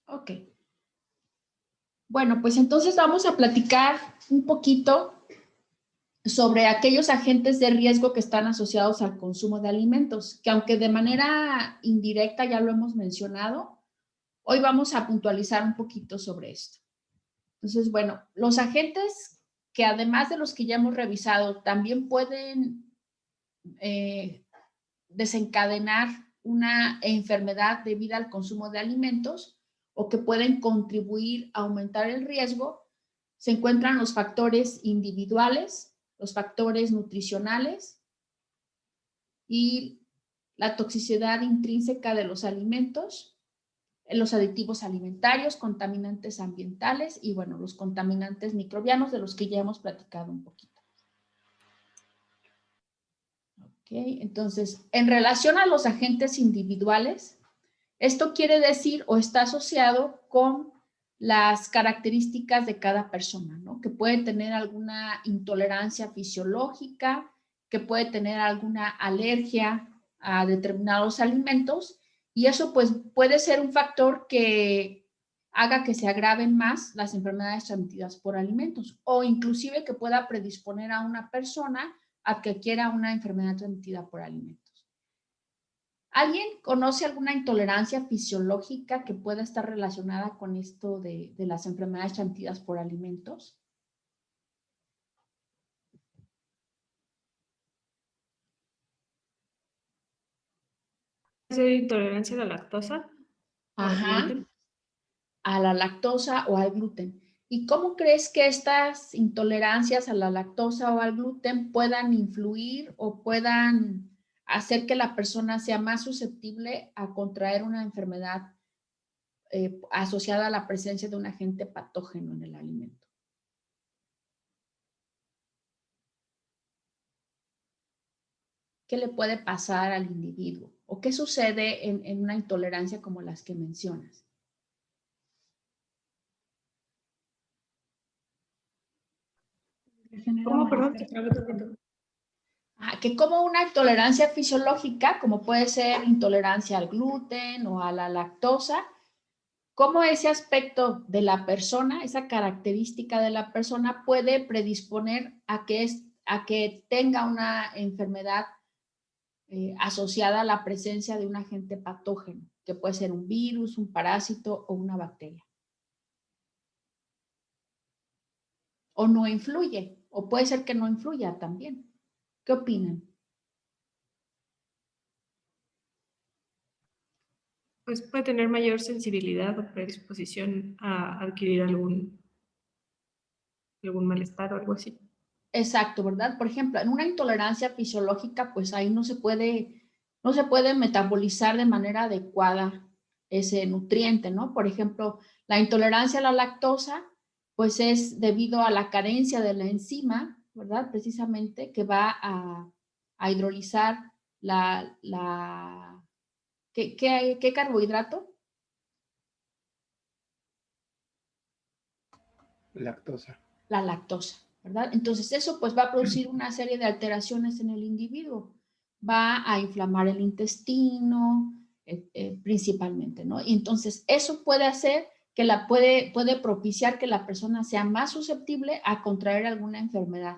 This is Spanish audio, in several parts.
Ok. Bueno, pues entonces vamos a platicar un poquito sobre aquellos agentes de riesgo que están asociados al consumo de alimentos, que aunque de manera indirecta ya lo hemos mencionado, hoy vamos a puntualizar un poquito sobre esto. Entonces, bueno, los agentes que además de los que ya hemos revisado, también pueden desencadenar una enfermedad debida al consumo de alimentos o que pueden contribuir a aumentar el riesgo, se encuentran los factores individuales, los factores nutricionales y la toxicidad intrínseca de los alimentos, los aditivos alimentarios, contaminantes ambientales y, bueno, los contaminantes microbianos de los que ya hemos platicado un poquito. Okay, entonces, en relación a los agentes individuales, esto quiere decir o está asociado con las características de cada persona, ¿no? Que puede tener alguna intolerancia fisiológica, que puede tener alguna alergia a determinados alimentos, y eso pues puede ser un factor que haga que se agraven más las enfermedades transmitidas por alimentos, o inclusive que pueda predisponer a una persona a que adquiera una enfermedad transmitida por alimentos. ¿Alguien conoce alguna intolerancia fisiológica que pueda estar relacionada con esto de las enfermedades transmitidas por alimentos? ¿Puede ser intolerancia a la lactosa o al Ajá, gluten? a la lactosa o al gluten. ¿Y cómo crees que estas intolerancias a la lactosa o al gluten puedan influir o puedan hacer que la persona sea más susceptible a contraer una enfermedad asociada a la presencia de un agente patógeno en el alimento? ¿Qué le puede pasar al individuo? ¿O qué sucede en una intolerancia como las que mencionas? ¿Cómo, perdón? Te trabé tantito. Que como una intolerancia fisiológica, como puede ser intolerancia al gluten o a la lactosa, cómo ese aspecto de la persona, esa característica de la persona puede predisponer a que tenga una enfermedad asociada a la presencia de un agente patógeno, que puede ser un virus, un parásito o una bacteria. O no influye, o puede ser que no influya también. ¿Qué opinan? Pues puede tener mayor sensibilidad o predisposición a adquirir algún malestar o algo así. Exacto, ¿verdad? Por ejemplo, en una intolerancia fisiológica, pues ahí no se puede metabolizar de manera adecuada ese nutriente, ¿no? Por ejemplo, la intolerancia a la lactosa, pues es debido a la carencia de la enzima, ¿verdad? Precisamente que va a hidrolizar ¿qué carbohidrato? Lactosa. La lactosa, ¿verdad? Entonces eso pues va a producir una serie de alteraciones en el individuo. Va a inflamar el intestino principalmente, ¿no? Y entonces eso puede hacer que puede propiciar que la persona sea más susceptible a contraer alguna enfermedad,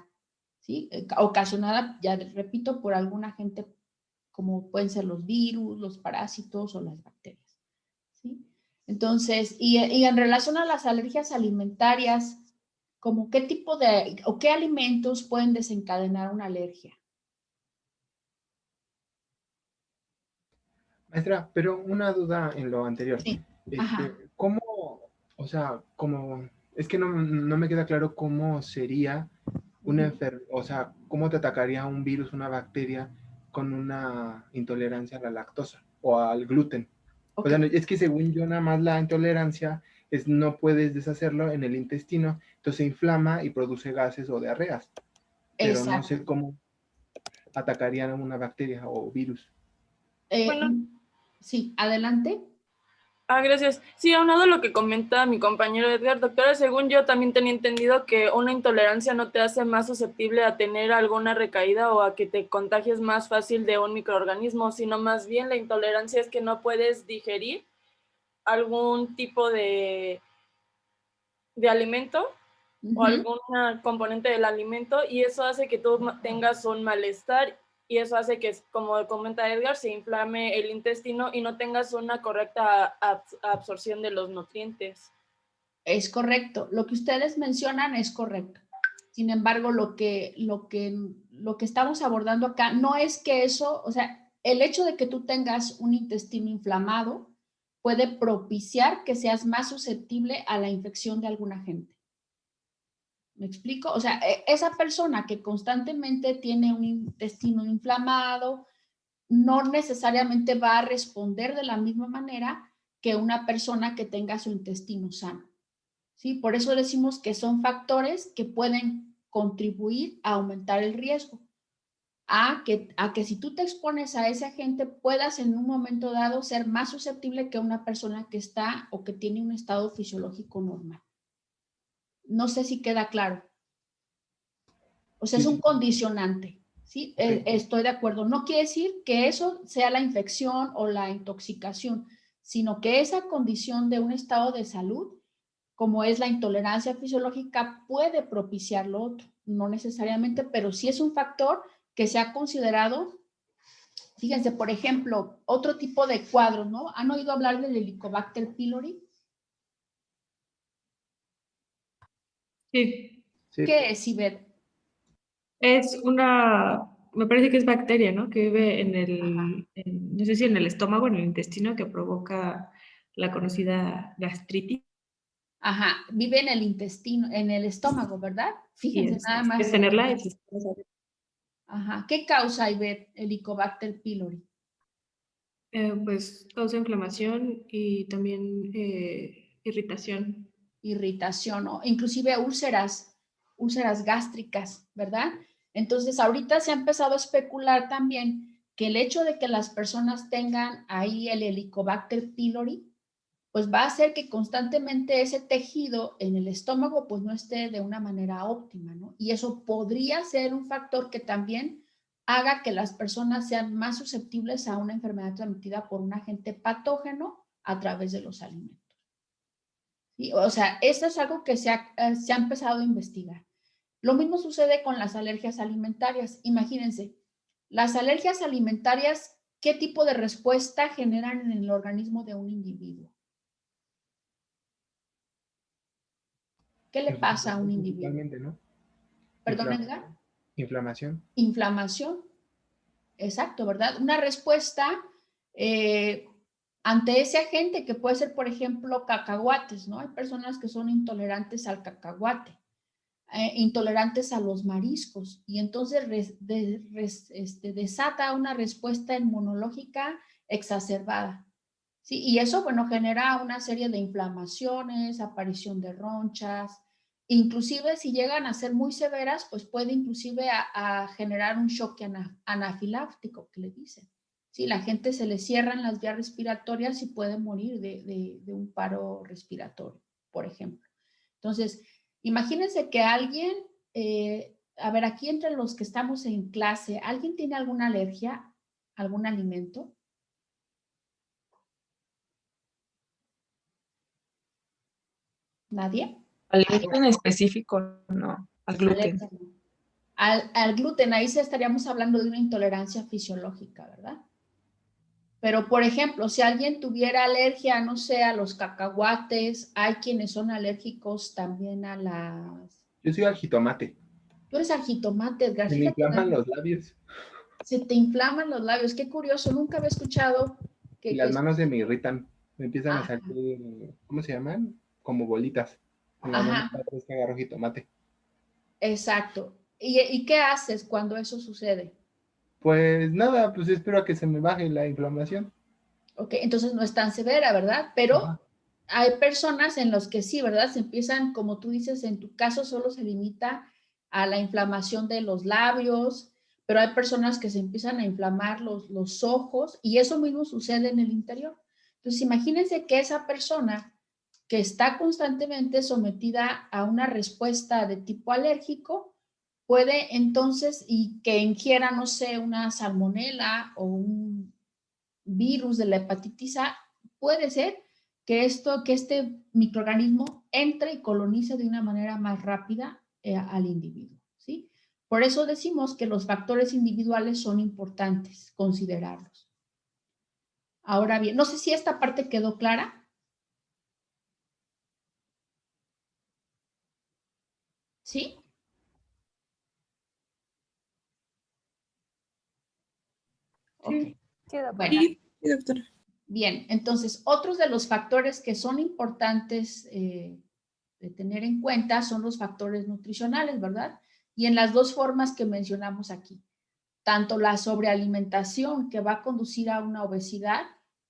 ¿sí? Ocasionada, ya repito, por algún agente como pueden ser los virus, los parásitos o las bacterias, ¿sí? Entonces, y en relación a las alergias alimentarias, como qué tipo de o qué alimentos pueden desencadenar una alergia. Maestra, pero una duda en lo anterior. Sí. Ajá. ¿Cómo, o sea, es que no me queda claro cómo sería o sea, cómo te atacaría un virus, una bacteria con una intolerancia a la lactosa o al gluten? O sea, Okay. es que según yo nada más la intolerancia es no puedes deshacerlo en el intestino, entonces se inflama y produce gases o diarreas, pero no Exacto. sé cómo atacarían a una bacteria o virus. Bueno, Sí, adelante. Gracias. Sí, aunado a lo que comenta mi compañero Edgar, doctora, según yo también tenía entendido que una intolerancia no te hace más susceptible a tener alguna recaída o a que te contagies más fácil de un microorganismo, sino más bien la intolerancia es que no puedes digerir algún tipo de alimento o alguna componente del alimento, y eso hace que tú tengas un malestar, y eso hace que, como comenta Edgar, se inflame el intestino y no tengas una correcta absorción de los nutrientes. Es correcto. Lo que ustedes mencionan es correcto. Sin embargo, lo que estamos abordando acá no es que eso, o sea, el hecho de que tú tengas un intestino inflamado puede propiciar que seas más susceptible a la infección de algún agente. ¿Me explico? O sea, esa persona que constantemente tiene un intestino inflamado no necesariamente va a responder de la misma manera que una persona que tenga su intestino sano. ¿Sí? Por eso decimos que son factores que pueden contribuir a aumentar el riesgo. A que si tú te expones a ese agente puedas en un momento dado ser más susceptible que una persona que está o que tiene un estado fisiológico normal. No sé si queda claro. O sea, Sí, es un sí. condicionante, ¿sí? Estoy de acuerdo. No quiere decir que eso sea la infección o la intoxicación, sino que esa condición de un estado de salud, como es la intolerancia fisiológica, puede propiciar lo otro. No necesariamente, pero sí es un factor que se ha considerado. Fíjense, por ejemplo, otro tipo de cuadros, ¿no? ¿Han oído hablar del Helicobacter pylori? Sí, Sí. ¿Qué es, Ivette? es me parece que es bacteria, ¿no? Que vive Ajá. no sé si en el estómago, en el intestino, que provoca la conocida gastritis. Ajá, vive en el intestino, en el estómago, ¿verdad? Y Fíjense nada es más. tenerla y Ajá. ¿Qué causa, Ivette, el Helicobacter pylori? pues causa inflamación y también irritación. Irritación o inclusive úlceras gástricas, ¿verdad? Entonces, ahorita se ha empezado a especular también que el hecho de que las personas tengan ahí el Helicobacter pylori, pues va a hacer que constantemente ese tejido en el estómago pues no esté de una manera óptima, ¿no? Y eso podría ser un factor que también haga que las personas sean más susceptibles a una enfermedad transmitida por un agente patógeno a través de los alimentos. ¿Sí? O sea, esto es algo que se ha empezado a investigar. Lo mismo sucede con las alergias alimentarias. Imagínense, las alergias alimentarias, ¿qué tipo de respuesta generan en el organismo de un individuo? ¿Qué le pasa a un individuo? Principalmente, ¿no? ¿Perdón, Edgar? Inflamación. Inflamación. Exacto, ¿verdad? Una respuesta ante ese agente que puede ser, por ejemplo, cacahuates, ¿no? Hay personas que son intolerantes al cacahuate, intolerantes a los mariscos, y entonces desata una respuesta inmunológica exacerbada. Sí, y eso, bueno, genera una serie de inflamaciones, aparición de ronchas, inclusive si llegan a ser muy severas, pues puede inclusive a generar un shock anafiláctico, que le dicen. Sí, la gente se le cierran las vías respiratorias y puede morir de un paro respiratorio, por ejemplo. Entonces, imagínense que alguien, a ver, aquí entre los que estamos en clase, ¿alguien tiene alguna alergia a algún alimento? ¿Nadie? Alergia en específico, no, al gluten. Alergia, no. Al gluten, ahí sí estaríamos hablando de una intolerancia fisiológica, ¿verdad? Pero, por ejemplo, si alguien tuviera alergia, no sé, a los cacahuates, hay quienes son alérgicos también a las... Yo soy al jitomate. Tú eres al jitomate, Edgar, Se me fíjate, inflaman los labios se te inflaman los labios, qué curioso, nunca había escuchado y que... las manos se me irritan. Me empiezan a Ajá, salir, ¿cómo se llaman? Como bolitas. En la mano ajá, cada vez que agarro jitomate. exacto. ¿Y qué haces cuando eso sucede? Pues nada, pues espero a que se me baje la inflamación. Ok, entonces no es tan severa, ¿verdad? Ajá. Pero hay personas en las que sí, ¿verdad? Se empiezan, como tú dices, en tu caso solo se limita a la inflamación de los labios, pero hay personas que se empiezan a inflamar los ojos y eso mismo sucede en el interior. Entonces, imagínense que esa persona que está constantemente sometida a una respuesta de tipo alérgico, puede entonces, y que ingiera, no sé, una salmonela o un virus de la hepatitis A, puede ser que este microorganismo entre y colonice de una manera más rápida al individuo, ¿sí? Por eso decimos que los factores individuales son importantes considerarlos. Ahora bien, no sé si esta parte quedó clara. ¿Sí? Ok. Sí, doctora. Bueno, Sí, doctora. bien, entonces otros de los factores que son importantes de tener en cuenta son los factores nutricionales, ¿verdad? Y en las dos formas que mencionamos aquí, tanto la sobrealimentación que va a conducir a una obesidad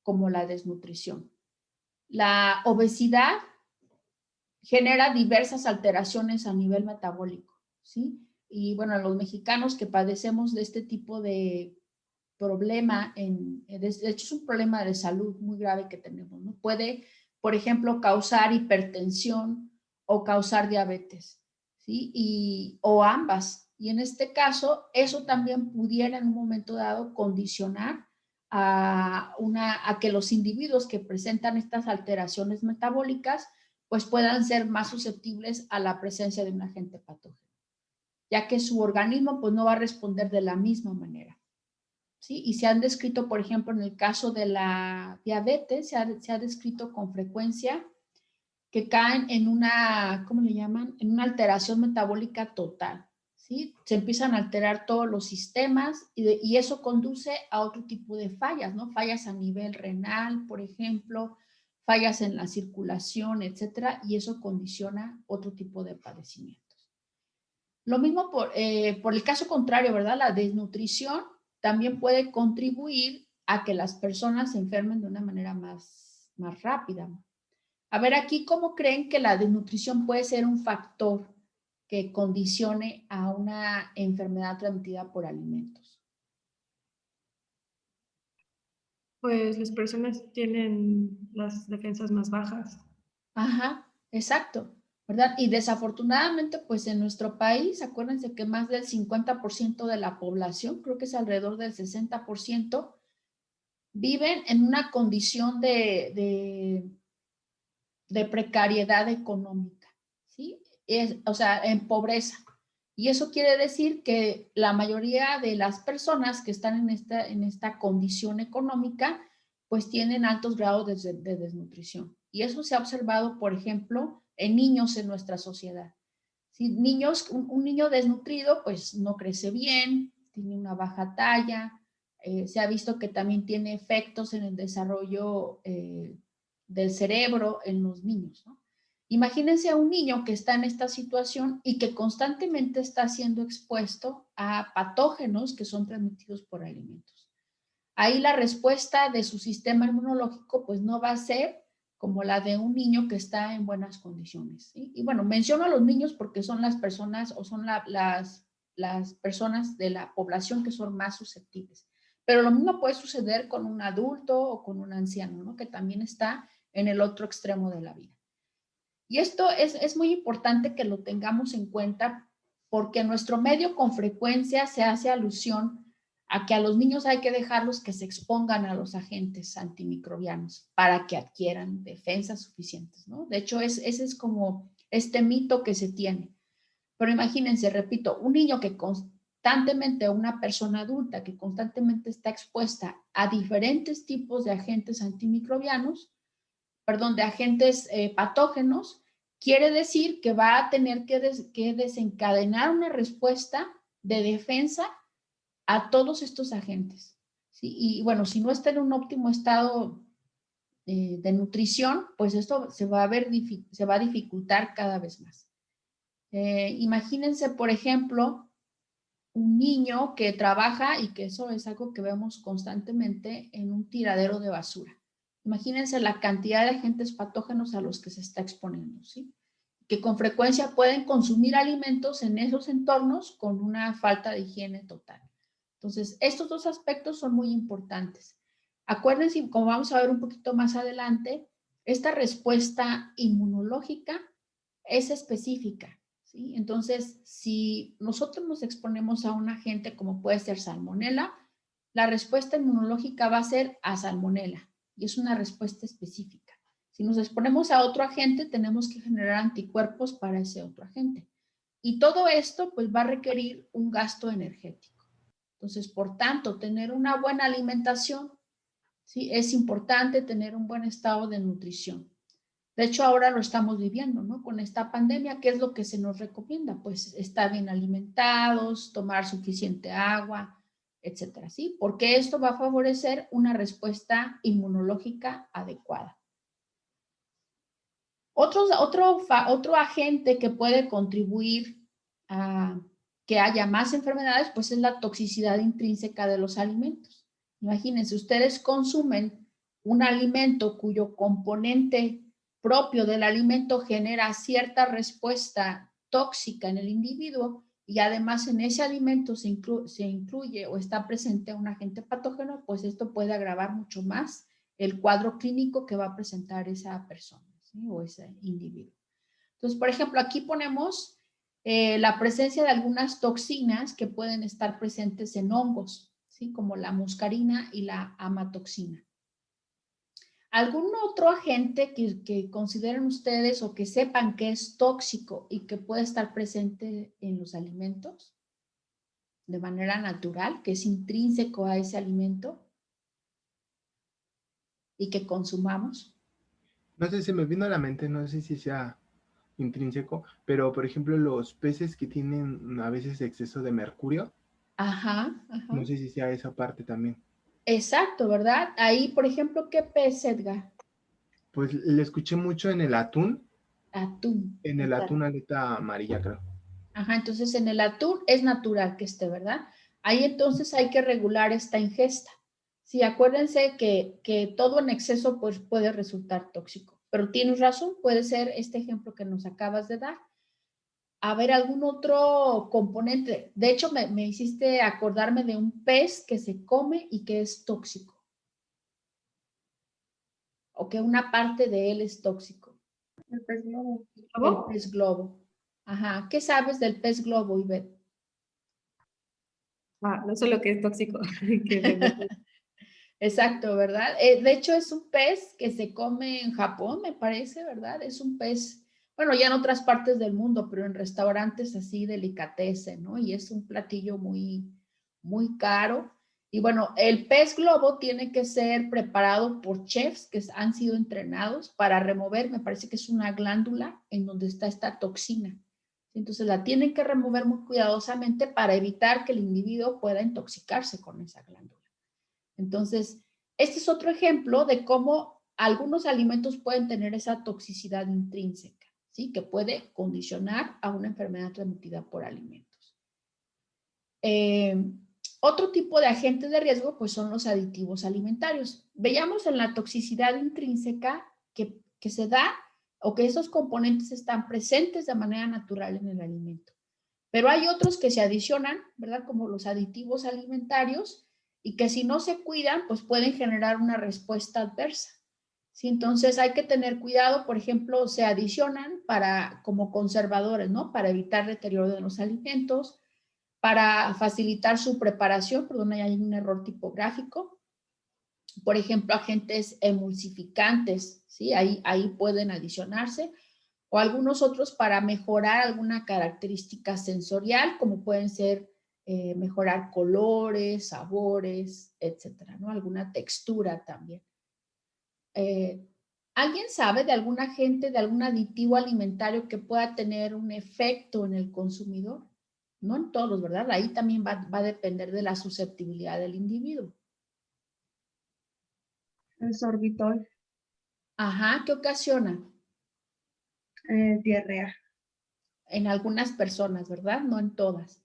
como la desnutrición. La obesidad genera diversas alteraciones a nivel metabólico, ¿sí? Y bueno, los mexicanos que padecemos de este tipo de problema, de hecho es un problema de salud muy grave que tenemos, ¿no? Puede, por ejemplo, causar hipertensión o causar diabetes, ¿sí? O ambas. Y en este caso, eso también pudiera en un momento dado condicionar a que los individuos que presentan estas alteraciones metabólicas pues puedan ser más susceptibles a la presencia de un agente patógeno, ya que su organismo pues no va a responder de la misma manera. ¿Sí? Y se han descrito, por ejemplo, en el caso de la diabetes, se ha descrito con frecuencia que caen en una, ¿cómo le llaman? En una alteración metabólica total, ¿sí? Se empiezan a alterar todos los sistemas y eso conduce a otro tipo de fallas, ¿no? Fallas a nivel renal, por ejemplo, fallas en la circulación, etcétera, y eso condiciona otro tipo de padecimientos. Lo mismo por el caso contrario, ¿verdad? La desnutrición también puede contribuir a que las personas se enfermen de una manera más rápida. A ver, aquí, ¿cómo creen que la desnutrición puede ser un factor que condicione a una enfermedad transmitida por alimentos? Pues las personas tienen las defensas más bajas. Ajá, exacto, ¿verdad? Y desafortunadamente, pues en nuestro país, acuérdense que más del 50% de la población, creo que es alrededor del 60%, viven en una condición de precariedad económica, ¿sí? O sea, en pobreza. Y eso quiere decir que la mayoría de las personas que están en esta condición económica, pues tienen altos grados de desnutrición. Y eso se ha observado, por ejemplo, en niños en nuestra sociedad. ¿Sí? Niños, un niño desnutrido, pues no crece bien, tiene una baja talla, se ha visto que también tiene efectos en el desarrollo del cerebro en los niños, ¿no? Imagínense a un niño que está en esta situación y que constantemente está siendo expuesto a patógenos que son transmitidos por alimentos. Ahí la respuesta de su sistema inmunológico pues no va a ser como la de un niño que está en buenas condiciones, ¿sí? Y bueno, menciono a los niños porque son las personas o son las personas de la población que son más susceptibles. Pero lo mismo puede suceder con un adulto o con un anciano, ¿no? Que también está en el otro extremo de la vida. Y esto es muy importante que lo tengamos en cuenta porque en nuestro medio con frecuencia se hace alusión a que a los niños hay que dejarlos que se expongan a los agentes antimicrobianos para que adquieran defensas suficientes, ¿no? De hecho, ese es como este mito que se tiene. Pero imagínense, repito, un niño que constantemente, una persona adulta que constantemente está expuesta a diferentes tipos de agentes antimicrobianos, perdón, de agentes patógenos, quiere decir que va a tener que desencadenar una respuesta de defensa a todos estos agentes, ¿sí? Y bueno, si no está en un óptimo estado de nutrición, pues esto se va a dificultar cada vez más. Imagínense, por ejemplo, un niño que trabaja y que eso es algo que vemos constantemente en un tiradero de basura. Imagínense la cantidad de agentes patógenos a los que se está exponiendo, ¿sí? Que con frecuencia pueden consumir alimentos en esos entornos con una falta de higiene total. Entonces, estos dos aspectos son muy importantes. Acuérdense, como vamos a ver un poquito más adelante, esta respuesta inmunológica es específica, ¿sí? Entonces, si nosotros nos exponemos a un agente como puede ser salmonela, la respuesta inmunológica va a ser a salmonela y es una respuesta específica. Si nos exponemos a otro agente, tenemos que generar anticuerpos para ese otro agente. Y todo esto pues va a requerir un gasto energético. Entonces, por tanto, tener una buena alimentación, ¿sí? Es importante tener un buen estado de nutrición. De hecho, ahora lo estamos viviendo, ¿no? Con esta pandemia, ¿qué es lo que se nos recomienda? Pues estar bien alimentados, tomar suficiente agua, etcétera, ¿sí? Porque esto va a favorecer una respuesta inmunológica adecuada. Otro agente que puede contribuir a que haya más enfermedades, pues es la toxicidad intrínseca de los alimentos. Imagínense, ustedes consumen un alimento cuyo componente propio del alimento genera cierta respuesta tóxica en el individuo y además en ese alimento se incluye o está presente un agente patógeno, pues esto puede agravar mucho más el cuadro clínico que va a presentar esa persona, ¿sí? O ese individuo. Entonces, por ejemplo, aquí ponemos la presencia de algunas toxinas que pueden estar presentes en hongos, ¿sí? Como la muscarina y la amatoxina. ¿Algún otro agente que consideren ustedes o que sepan que es tóxico y que puede estar presente en los alimentos de manera natural, que es intrínseco a ese alimento y que consumamos? No sé, se me vino a la mente, no sé si sea intrínseco, pero por ejemplo los peces que tienen a veces exceso de mercurio, Ajá, ajá. no sé si sea esa parte también. Exacto, ¿verdad? Ahí, por ejemplo, ¿qué pez, Edgar? Pues le escuché mucho Atún. en el Exacto. atún aleta amarilla, creo. Ajá, entonces en el atún es natural que esté, ¿verdad? Ahí entonces hay que regular esta ingesta. Sí, acuérdense que todo en exceso pues, puede resultar tóxico, pero tienes razón, puede ser este ejemplo que nos acabas de dar. A ver, algún otro componente. De hecho, me hiciste acordarme de un pez que se come y que es tóxico, o que una parte de él es tóxico. El pez globo. El pez globo. Ajá. ¿Qué sabes del pez globo, Ivette? No solo que es tóxico. Exacto, ¿verdad? De hecho, es un pez que se come en Japón, me parece, ¿verdad? Es un pez, bueno, ya en otras partes del mundo, pero en restaurantes así, delicatessen, ¿no? Y es un platillo muy, muy caro. Y bueno, el pez globo tiene que ser preparado por chefs que han sido entrenados para remover, me parece que es una glándula en donde está esta toxina. Entonces la tienen que remover muy cuidadosamente para evitar que el individuo pueda intoxicarse con esa glándula. Entonces, este es otro ejemplo de cómo algunos alimentos pueden tener esa toxicidad intrínseca, ¿sí? Que puede condicionar a una enfermedad transmitida por alimentos. Otro tipo de agentes de riesgo, pues son los aditivos alimentarios. Veíamos en la toxicidad intrínseca que se da o que esos componentes están presentes de manera natural en el alimento. Pero hay otros que se adicionan, ¿verdad? Como los aditivos alimentarios y que si no se cuidan, pues pueden generar una respuesta adversa. ¿Sí? Entonces hay que tener cuidado, por ejemplo, se adicionan como conservadores, ¿no? Para evitar deterioro de los alimentos, para facilitar su preparación, perdón, ahí hay un error tipográfico. Por ejemplo, agentes emulsificantes, ¿sí? Ahí pueden adicionarse o algunos otros para mejorar alguna característica sensorial, como pueden ser mejorar colores, sabores, etcétera, ¿no? Alguna textura también. ¿Alguien sabe de algún agente, de algún aditivo alimentario que pueda tener un efecto en el consumidor? No en todos, ¿verdad? Ahí también va a depender de la susceptibilidad del individuo. El sorbitol, Ajá, ¿qué ocasiona? diarrea. En algunas personas, ¿verdad? No en todas.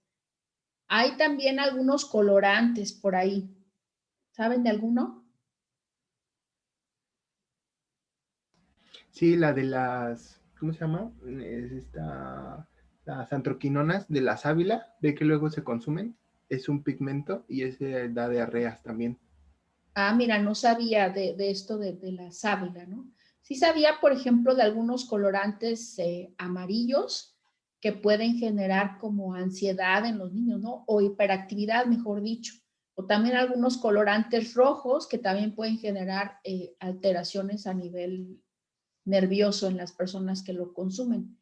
Hay también algunos colorantes por ahí. ¿Saben de alguno? Sí, la de las, ¿cómo se llama? Es las antroquinonas de la sábila, ve que luego se consumen. Es un pigmento y ese da diarreas también. Ah, mira, no sabía de esto de la sábila, ¿no? Sí sabía, por ejemplo, de algunos colorantes amarillos que pueden generar como ansiedad en los niños, ¿no? O hiperactividad, mejor dicho. O también algunos colorantes rojos que también pueden generar alteraciones a nivel nervioso en las personas que lo consumen.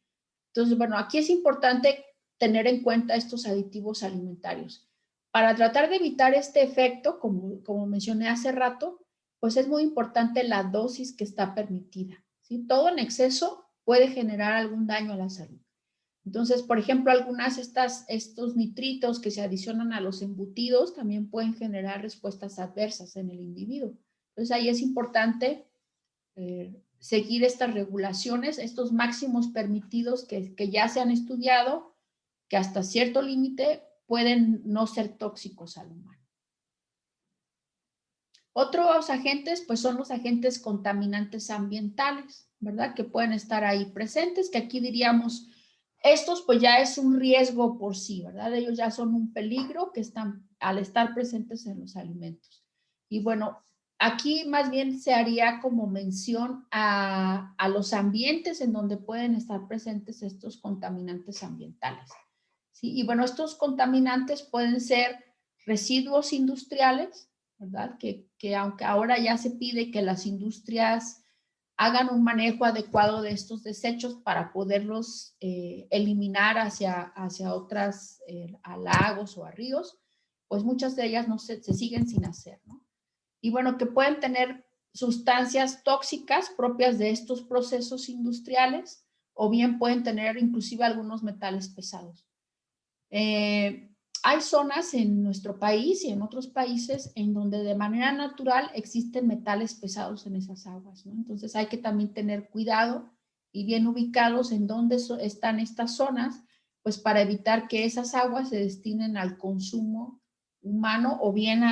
Entonces, bueno, aquí es importante tener en cuenta estos aditivos alimentarios. Para tratar de evitar este efecto, como mencioné hace rato, pues es muy importante la dosis que está permitida, ¿sí? Todo en exceso puede generar algún daño a la salud. Entonces, por ejemplo, estos nitritos que se adicionan a los embutidos también pueden generar respuestas adversas en el individuo. Entonces, ahí es importante seguir estas regulaciones, estos máximos permitidos que ya se han estudiado, que hasta cierto límite pueden no ser tóxicos al humano. Otros agentes, pues son los agentes contaminantes ambientales, ¿verdad? Que pueden estar ahí presentes, que aquí diríamos, estos pues ya es un riesgo por sí, ¿verdad? Ellos ya son un peligro que están al estar presentes en los alimentos. Y bueno, aquí más bien se haría como mención a los ambientes en donde pueden estar presentes estos contaminantes ambientales, ¿sí? Y bueno, estos contaminantes pueden ser residuos industriales, ¿verdad? Que aunque ahora ya se pide que las industrias hagan un manejo adecuado de estos desechos para poderlos eliminar hacia otras, a lagos o a ríos, pues muchas de ellas no se siguen sin hacer, ¿no? Y bueno, que pueden tener sustancias tóxicas propias de estos procesos industriales o bien pueden tener inclusive algunos metales pesados. Hay zonas en nuestro país y en otros países en donde de manera natural existen metales pesados en esas aguas, ¿no? Entonces hay que también tener cuidado y bien ubicados en dónde están estas zonas, pues para evitar que esas aguas se destinen al consumo humano o bien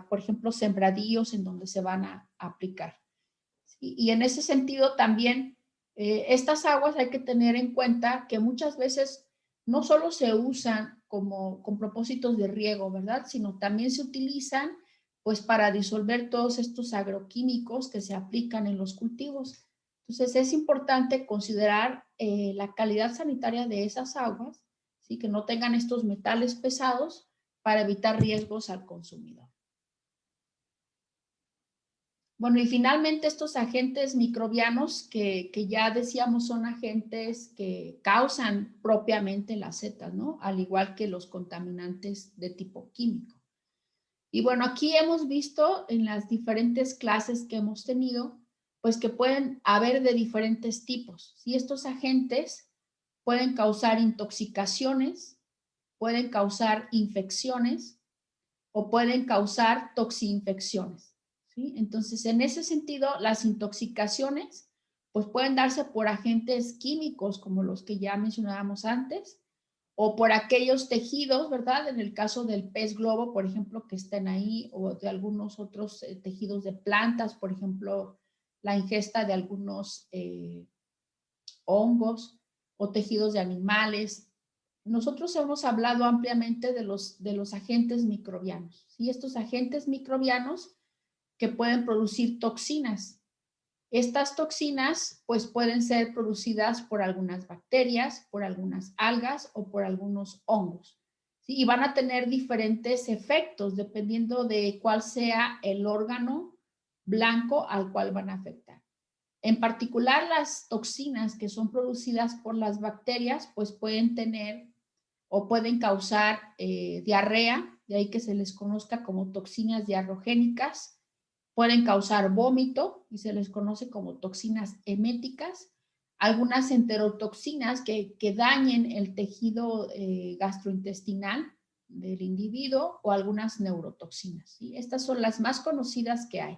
por ejemplo, sembradíos en donde se van a aplicar. ¿Sí? Y en ese sentido también, estas aguas hay que tener en cuenta que muchas veces no solo se usan con propósitos de riego, ¿verdad? Sino también se utilizan pues para disolver todos estos agroquímicos que se aplican en los cultivos. Entonces es importante considerar la calidad sanitaria de esas aguas, ¿sí? Que no tengan estos metales pesados para evitar riesgos al consumidor. Bueno, y finalmente estos agentes microbianos que ya decíamos son agentes que causan propiamente las setas, ¿no? Al igual que los contaminantes de tipo químico. Y bueno, aquí hemos visto en las diferentes clases que hemos tenido, pues que pueden haber de diferentes tipos. ¿Sí? Estos agentes pueden causar intoxicaciones, pueden causar infecciones o pueden causar toxinfecciones. ¿Sí? Entonces, en ese sentido, las intoxicaciones pues pueden darse por agentes químicos como los que ya mencionábamos antes o por aquellos tejidos, ¿verdad? En el caso del pez globo, por ejemplo, que estén ahí o de algunos otros tejidos de plantas, por ejemplo, la ingesta de algunos hongos o tejidos de animales. Nosotros hemos hablado ampliamente de los agentes microbianos, ¿sí? Estos agentes microbianos que pueden producir toxinas. Estas toxinas pues pueden ser producidas por algunas bacterias, por algunas algas o por algunos hongos, ¿sí? Y van a tener diferentes efectos dependiendo de cuál sea el órgano blanco al cual van a afectar. En particular, las toxinas que son producidas por las bacterias pues pueden tener o pueden causar diarrea, de ahí que se les conozca como toxinas diarrogénicas. Pueden causar vómito y se les conoce como toxinas eméticas. Algunas enterotoxinas que dañen el tejido gastrointestinal del individuo o algunas neurotoxinas, ¿sí? Estas son las más conocidas que hay.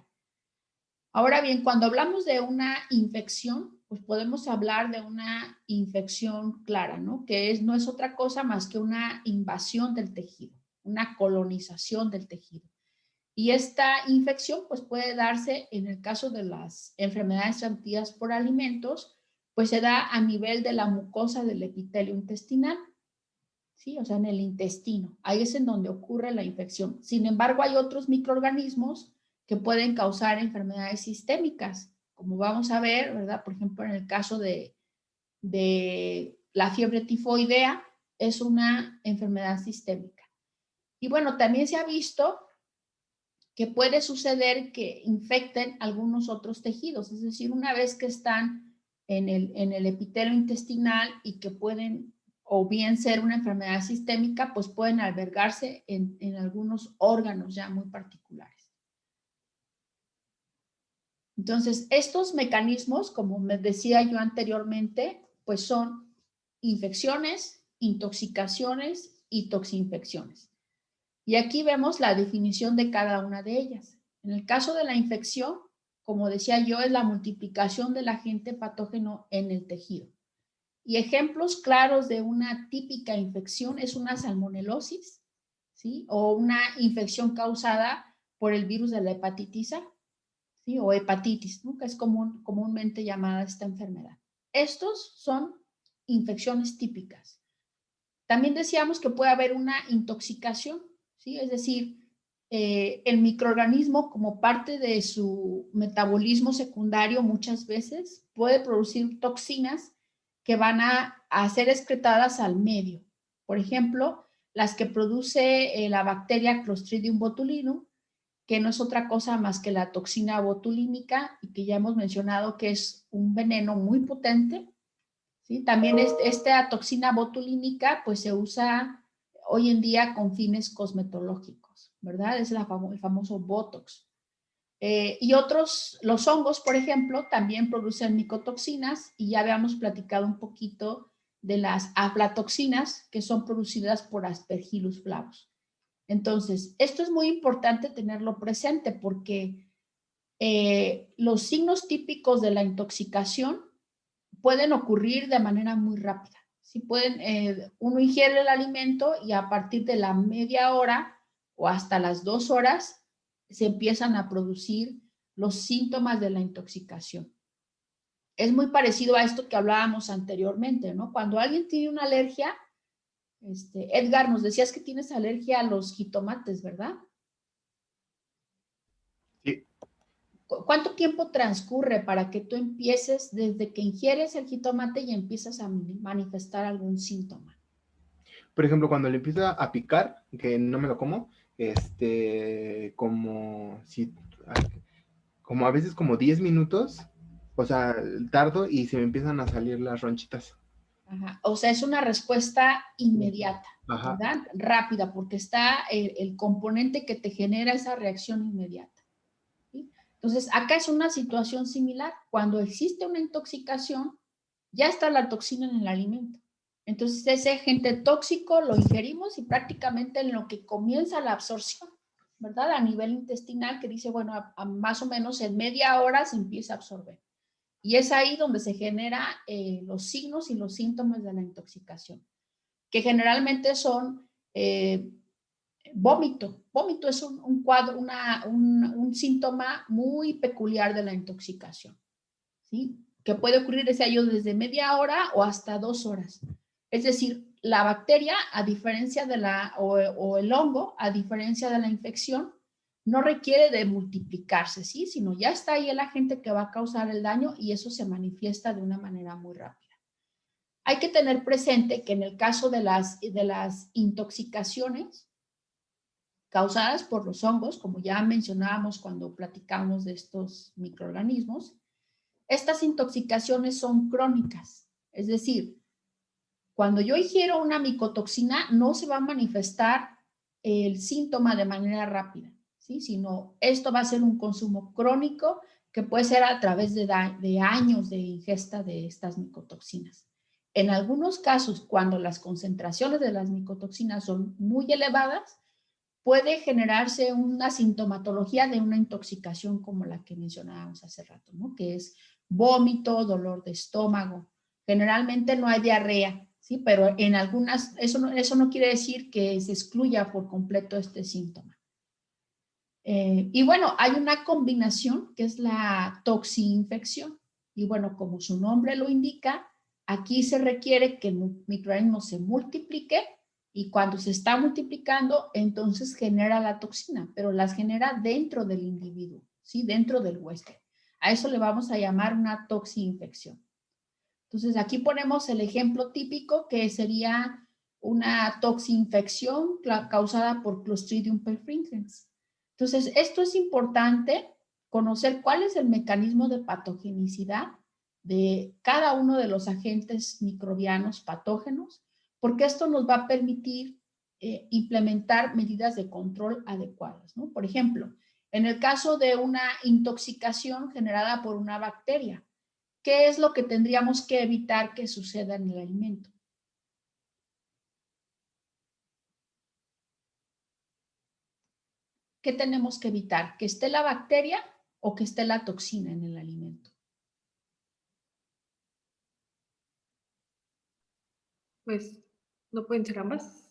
Ahora bien, cuando hablamos de una infección, pues podemos hablar de una infección clara, ¿no? Que no es otra cosa más que una invasión del tejido, una colonización del tejido. Y esta infección pues puede darse en el caso de las enfermedades transmitidas por alimentos, pues se da a nivel de la mucosa del epitelio intestinal, ¿sí? O sea, en el intestino. Ahí es en donde ocurre la infección. Sin embargo, hay otros microorganismos que pueden causar enfermedades sistémicas, como vamos a ver, ¿verdad? Por ejemplo, en el caso de la fiebre tifoidea, es una enfermedad sistémica. Y bueno, también se ha visto que puede suceder que infecten algunos otros tejidos, es decir, una vez que están en el epitelio intestinal y que pueden o bien ser una enfermedad sistémica, pues pueden albergarse en algunos órganos ya muy particulares. Entonces, estos mecanismos, como me decía yo anteriormente, pues son infecciones, intoxicaciones y toxinfecciones. Y aquí vemos la definición de cada una de ellas. En el caso de la infección, como decía yo, es la multiplicación del agente patógeno en el tejido. Y ejemplos claros de una típica infección es una salmonelosis, ¿sí? O una infección causada por el virus de la hepatitis A, ¿sí? O hepatitis, ¿no? Que es comúnmente llamada esta enfermedad. Estos son infecciones típicas. También decíamos que puede haber una intoxicación, ¿sí? Es decir, el microorganismo como parte de su metabolismo secundario muchas veces puede producir toxinas que van a ser excretadas al medio. Por ejemplo, las que produce la bacteria Clostridium botulinum, que no es otra cosa más que la toxina botulínica y que ya hemos mencionado que es un veneno muy potente, ¿sí? También esta toxina botulínica pues se usa hoy en día con fines cosmetológicos, ¿verdad? Es el famoso Botox. Y otros, los hongos, por ejemplo, también producen micotoxinas y ya habíamos platicado un poquito de las aflatoxinas que son producidas por Aspergillus flavus. Entonces, esto es muy importante tenerlo presente porque los signos típicos de la intoxicación pueden ocurrir de manera muy rápida. ¿Sí? Uno ingiere el alimento y a partir de la media hora o hasta las 2 horas se empiezan a producir los síntomas de la intoxicación. Es muy parecido a esto que hablábamos anteriormente, ¿no? Cuando alguien tiene una alergia, Edgar, nos decías que tienes alergia a los jitomates, ¿verdad? Sí. ¿Cuánto tiempo transcurre para que tú empieces desde que ingieres el jitomate y empiezas a manifestar algún síntoma? Por ejemplo, cuando le empieza a picar, que no me lo como, como a veces como 10 minutos, o sea, tardo y se me empiezan a salir las ronchitas. Ajá. O sea, es una respuesta inmediata, Ajá. ¿verdad? Rápida, porque está el componente que te genera esa reacción inmediata. ¿Sí? Entonces, acá es una situación similar. Cuando existe una intoxicación, ya está la toxina en el alimento. Entonces, ese agente tóxico lo ingerimos y prácticamente en lo que comienza la absorción, ¿verdad? A nivel intestinal, que dice, bueno, más o menos en media hora se empieza a absorber. Y es ahí donde se generan los signos y los síntomas de la intoxicación, que generalmente son vómito. Vómito es un cuadro, un síntoma muy peculiar de la intoxicación, ¿sí? Que puede ocurrir ese ello desde media hora o hasta 2 horas. Es decir, la bacteria, a diferencia de o el hongo, a diferencia de la infección, no requiere de multiplicarse, ¿sí? Sino ya está ahí el agente que va a causar el daño y eso se manifiesta de una manera muy rápida. Hay que tener presente que en el caso de las intoxicaciones causadas por los hongos, como ya mencionábamos cuando platicamos de estos microorganismos, estas intoxicaciones son crónicas, es decir, cuando yo ingiero una micotoxina no se va a manifestar el síntoma de manera rápida, ¿sí? Sino esto va a ser un consumo crónico que puede ser a través de años de ingesta de estas micotoxinas. En algunos casos, cuando las concentraciones de las micotoxinas son muy elevadas, puede generarse una sintomatología de una intoxicación como la que mencionábamos hace rato, ¿no? Que es vómito, dolor de estómago. Generalmente no hay diarrea, ¿sí? Pero en algunas, eso no quiere decir que se excluya por completo este síntoma. Y bueno, hay una combinación que es la toxinfección. Y bueno, como su nombre lo indica, aquí se requiere que el microorganismo se multiplique y cuando se está multiplicando, entonces genera la toxina, pero las genera dentro del individuo, ¿sí? Dentro del huésped. A eso le vamos a llamar una toxinfección. Entonces, aquí ponemos el ejemplo típico que sería una toxinfección causada por Clostridium perfringens. Entonces, esto es importante, conocer cuál es el mecanismo de patogenicidad de cada uno de los agentes microbianos patógenos, porque esto nos va a permitir implementar medidas de control adecuadas, ¿no? Por ejemplo, en el caso de una intoxicación generada por una bacteria, ¿qué es lo que tendríamos que evitar que suceda en el alimento? ¿Qué tenemos que evitar? ¿Que esté la bacteria o que esté la toxina en el alimento? Pues no pueden ser ambas.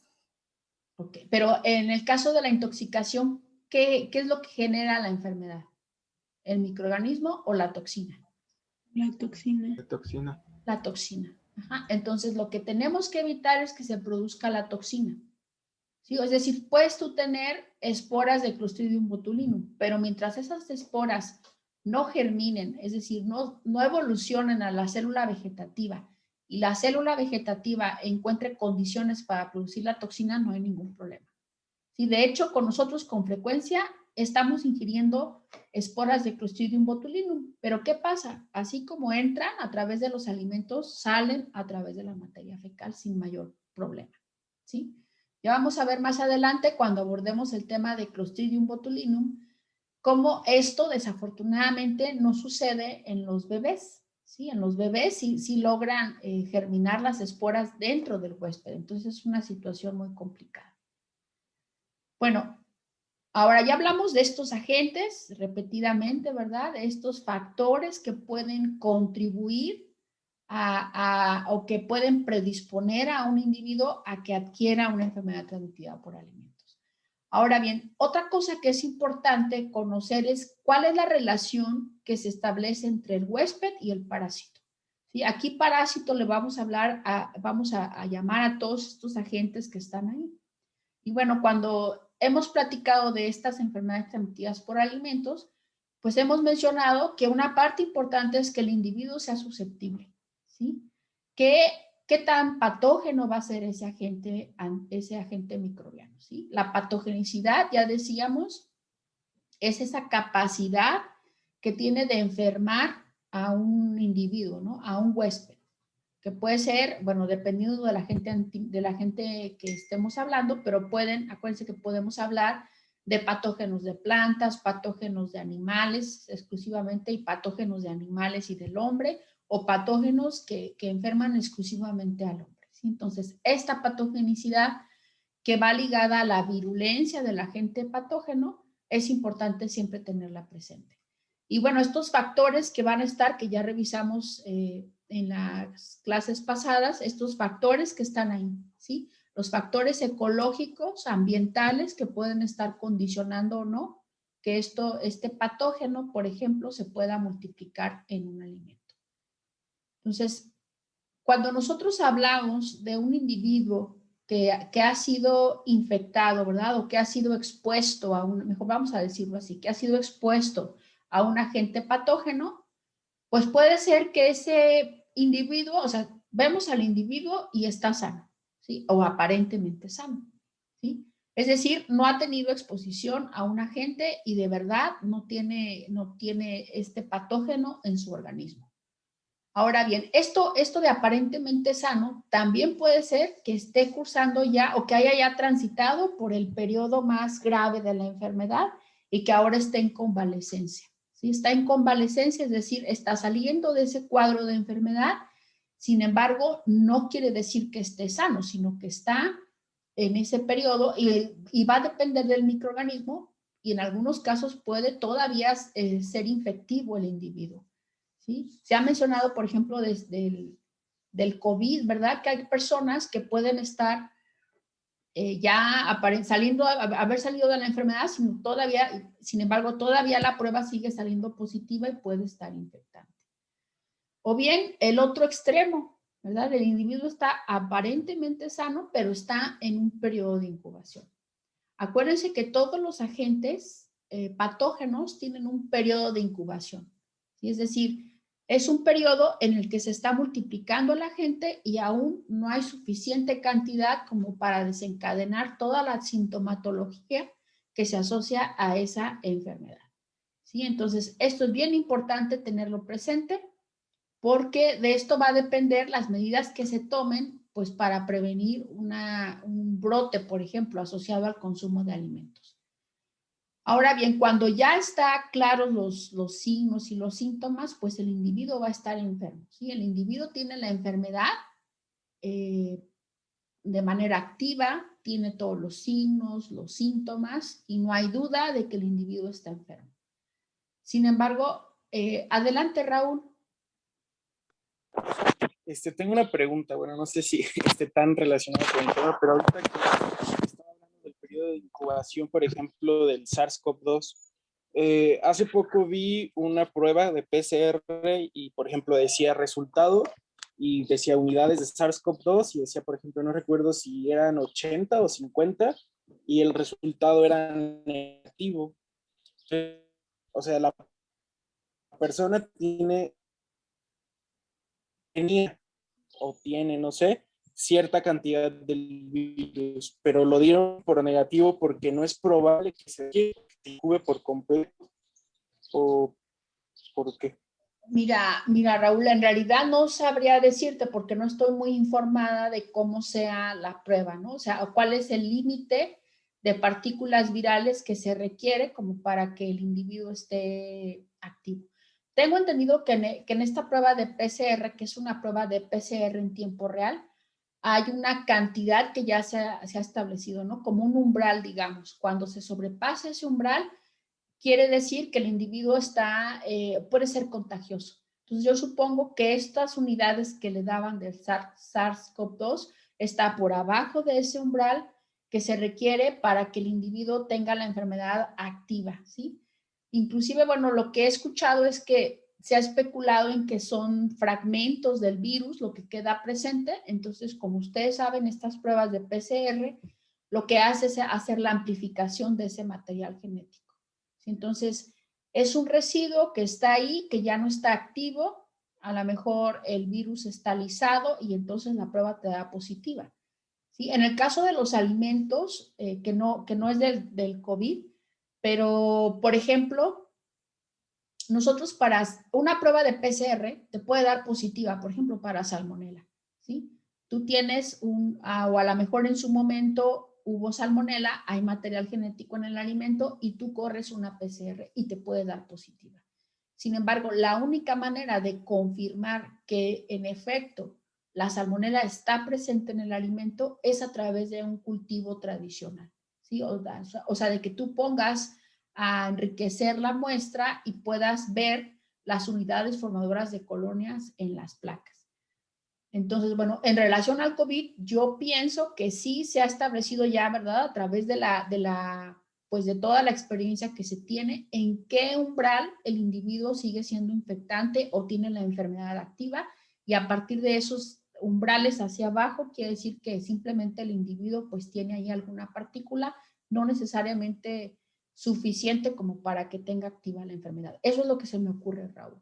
Ok, pero en el caso de la intoxicación, ¿qué es lo que genera la enfermedad? ¿El microorganismo o la toxina? La toxina. La toxina. La toxina. Ajá. Entonces, lo que tenemos que evitar es que se produzca la toxina. ¿Sí? Es decir, puedes tú tener esporas de Clostridium botulinum, pero mientras esas esporas no germinen, es decir, no evolucionen a la célula vegetativa y la célula vegetativa encuentre condiciones para producir la toxina, no hay ningún problema. ¿Sí? De hecho, con nosotros con frecuencia estamos ingiriendo esporas de Clostridium botulinum, pero ¿qué pasa? Así como entran a través de los alimentos, salen a través de la materia fecal sin mayor problema. ¿Sí? Ya vamos a ver más adelante cuando abordemos el tema de Clostridium botulinum, cómo esto desafortunadamente no sucede en los bebés. ¿Sí? En los bebés sí logran germinar las esporas dentro del huésped, entonces es una situación muy complicada. Bueno, ahora ya hablamos de estos agentes repetidamente, ¿verdad? De estos factores que pueden contribuir o que pueden predisponer a un individuo a que adquiera una enfermedad transmitida por alimentos. Ahora bien, otra cosa que es importante conocer es cuál es la relación que se establece entre el huésped y el parásito. ¿Sí? Aquí parásito le vamos a hablar, vamos a llamar a todos estos agentes que están ahí. Y bueno, cuando hemos platicado de estas enfermedades transmitidas por alimentos, pues hemos mencionado que una parte importante es que el individuo sea susceptible. ¿Sí? ¿Qué tan patógeno va a ser ese agente microbiano? ¿Sí? La patogenicidad, ya decíamos, es esa capacidad que tiene de enfermar a un individuo, ¿no? A un huésped, que puede ser, bueno, dependiendo de la gente que estemos hablando, pero acuérdense que podemos hablar de patógenos de plantas, patógenos de animales exclusivamente y patógenos de animales y del hombre, o patógenos que enferman exclusivamente al hombre. ¿Sí? Entonces, esta patogenicidad que va ligada a la virulencia del agente patógeno, es importante siempre tenerla presente. Y bueno, estos factores que van a estar, que ya revisamos en las clases pasadas, estos factores que están ahí, ¿sí? Los factores ecológicos, ambientales, que pueden estar condicionando o no que este patógeno, por ejemplo, se pueda multiplicar en un alimento. Entonces, cuando nosotros hablamos de un individuo que ha sido infectado, ¿verdad? O que ha sido expuesto mejor vamos a decirlo así, que ha sido expuesto a un agente patógeno, pues puede ser que ese individuo, o sea, vemos al individuo y está sano, ¿sí? O aparentemente sano, ¿sí? Es decir, no ha tenido exposición a un agente y de verdad no tiene este patógeno en su organismo. Ahora bien, esto de aparentemente sano también puede ser que esté cursando ya o que haya ya transitado por el periodo más grave de la enfermedad y que ahora esté en convalecencia. ¿Sí? Está en convalecencia, es decir, está saliendo de ese cuadro de enfermedad. Sin embargo, no quiere decir que esté sano, sino que está en ese periodo y va a depender del microorganismo y en algunos casos puede todavía ser infectivo el individuo. ¿Sí? Se ha mencionado, por ejemplo, desde del COVID, ¿verdad? Que hay personas que pueden estar ya haber salido de la enfermedad, sin embargo, todavía la prueba sigue saliendo positiva y puede estar infectante. O bien, el otro extremo, ¿verdad? El individuo está aparentemente sano, pero está en un periodo de incubación. Acuérdense que todos los agentes patógenos tienen un periodo de incubación. ¿Sí? Es decir, es un periodo en el que se está multiplicando el agente y aún no hay suficiente cantidad como para desencadenar toda la sintomatología que se asocia a esa enfermedad. ¿Sí? Entonces, esto es bien importante tenerlo presente porque de esto va a depender las medidas que se tomen pues para prevenir un brote, por ejemplo, asociado al consumo de alimentos. Ahora bien, cuando ya está claros los signos y los síntomas, pues el individuo va a estar enfermo. ¿Sí? El individuo tiene la enfermedad de manera activa, tiene todos los signos, los síntomas, y no hay duda de que el individuo está enfermo. Sin embargo, adelante, Raúl. Tengo una pregunta, bueno, no sé si esté tan relacionada con el tema, pero ahorita que estaba hablando del periodo de incubación, por ejemplo, del SARS-CoV-2, hace poco vi una prueba de PCR y, por ejemplo, decía resultado y decía unidades de SARS-CoV-2 y decía, por ejemplo, no recuerdo si eran 80 o 50 y el resultado era negativo. O sea, la persona tenía o tiene, no sé, cierta cantidad del virus, pero lo dieron por negativo porque no es probable que se incube por completo o por qué. Mira, Raúl, en realidad no sabría decirte porque no estoy muy informada de cómo sea la prueba, ¿no? O sea, cuál es el límite de partículas virales que se requiere como para que el individuo esté activo. Tengo entendido que en esta prueba de PCR, que es una prueba de PCR en tiempo real, hay una cantidad que ya se ha establecido, ¿no? Como un umbral, digamos. Cuando se sobrepasa ese umbral, quiere decir que el individuo puede ser contagioso. Entonces yo supongo que estas unidades que le daban del SARS-CoV-2 está por abajo de ese umbral que se requiere para que el individuo tenga la enfermedad activa, ¿sí? Inclusive, bueno, lo que he escuchado es que se ha especulado en que son fragmentos del virus lo que queda presente. Entonces, como ustedes saben, estas pruebas de PCR lo que hace es hacer la amplificación de ese material genético. Entonces, es un residuo que está ahí, que ya no está activo, a lo mejor el virus está lisado y entonces la prueba te da positiva. ¿Sí? En el caso de los alimentos, que no es del COVID, pero por ejemplo, nosotros para una prueba de PCR te puede dar positiva, por ejemplo, para salmonela. ¿Sí? Tú tienes o a lo mejor en su momento hubo salmonela, hay material genético en el alimento y tú corres una PCR y te puede dar positiva. Sin embargo, la única manera de confirmar que en efecto la salmonela está presente en el alimento es a través de un cultivo tradicional. ¿Sí? O sea, de que tú pongas a enriquecer la muestra y puedas ver las unidades formadoras de colonias en las placas. Entonces, bueno, en relación al COVID, yo pienso que sí se ha establecido ya, ¿verdad? A través pues de toda la experiencia que se tiene, en qué umbral el individuo sigue siendo infectante o tiene la enfermedad activa, y a partir de esos umbrales hacia abajo, quiere decir que simplemente el individuo pues tiene ahí alguna partícula, no necesariamente suficiente como para que tenga activa la enfermedad. Eso es lo que se me ocurre, Raúl.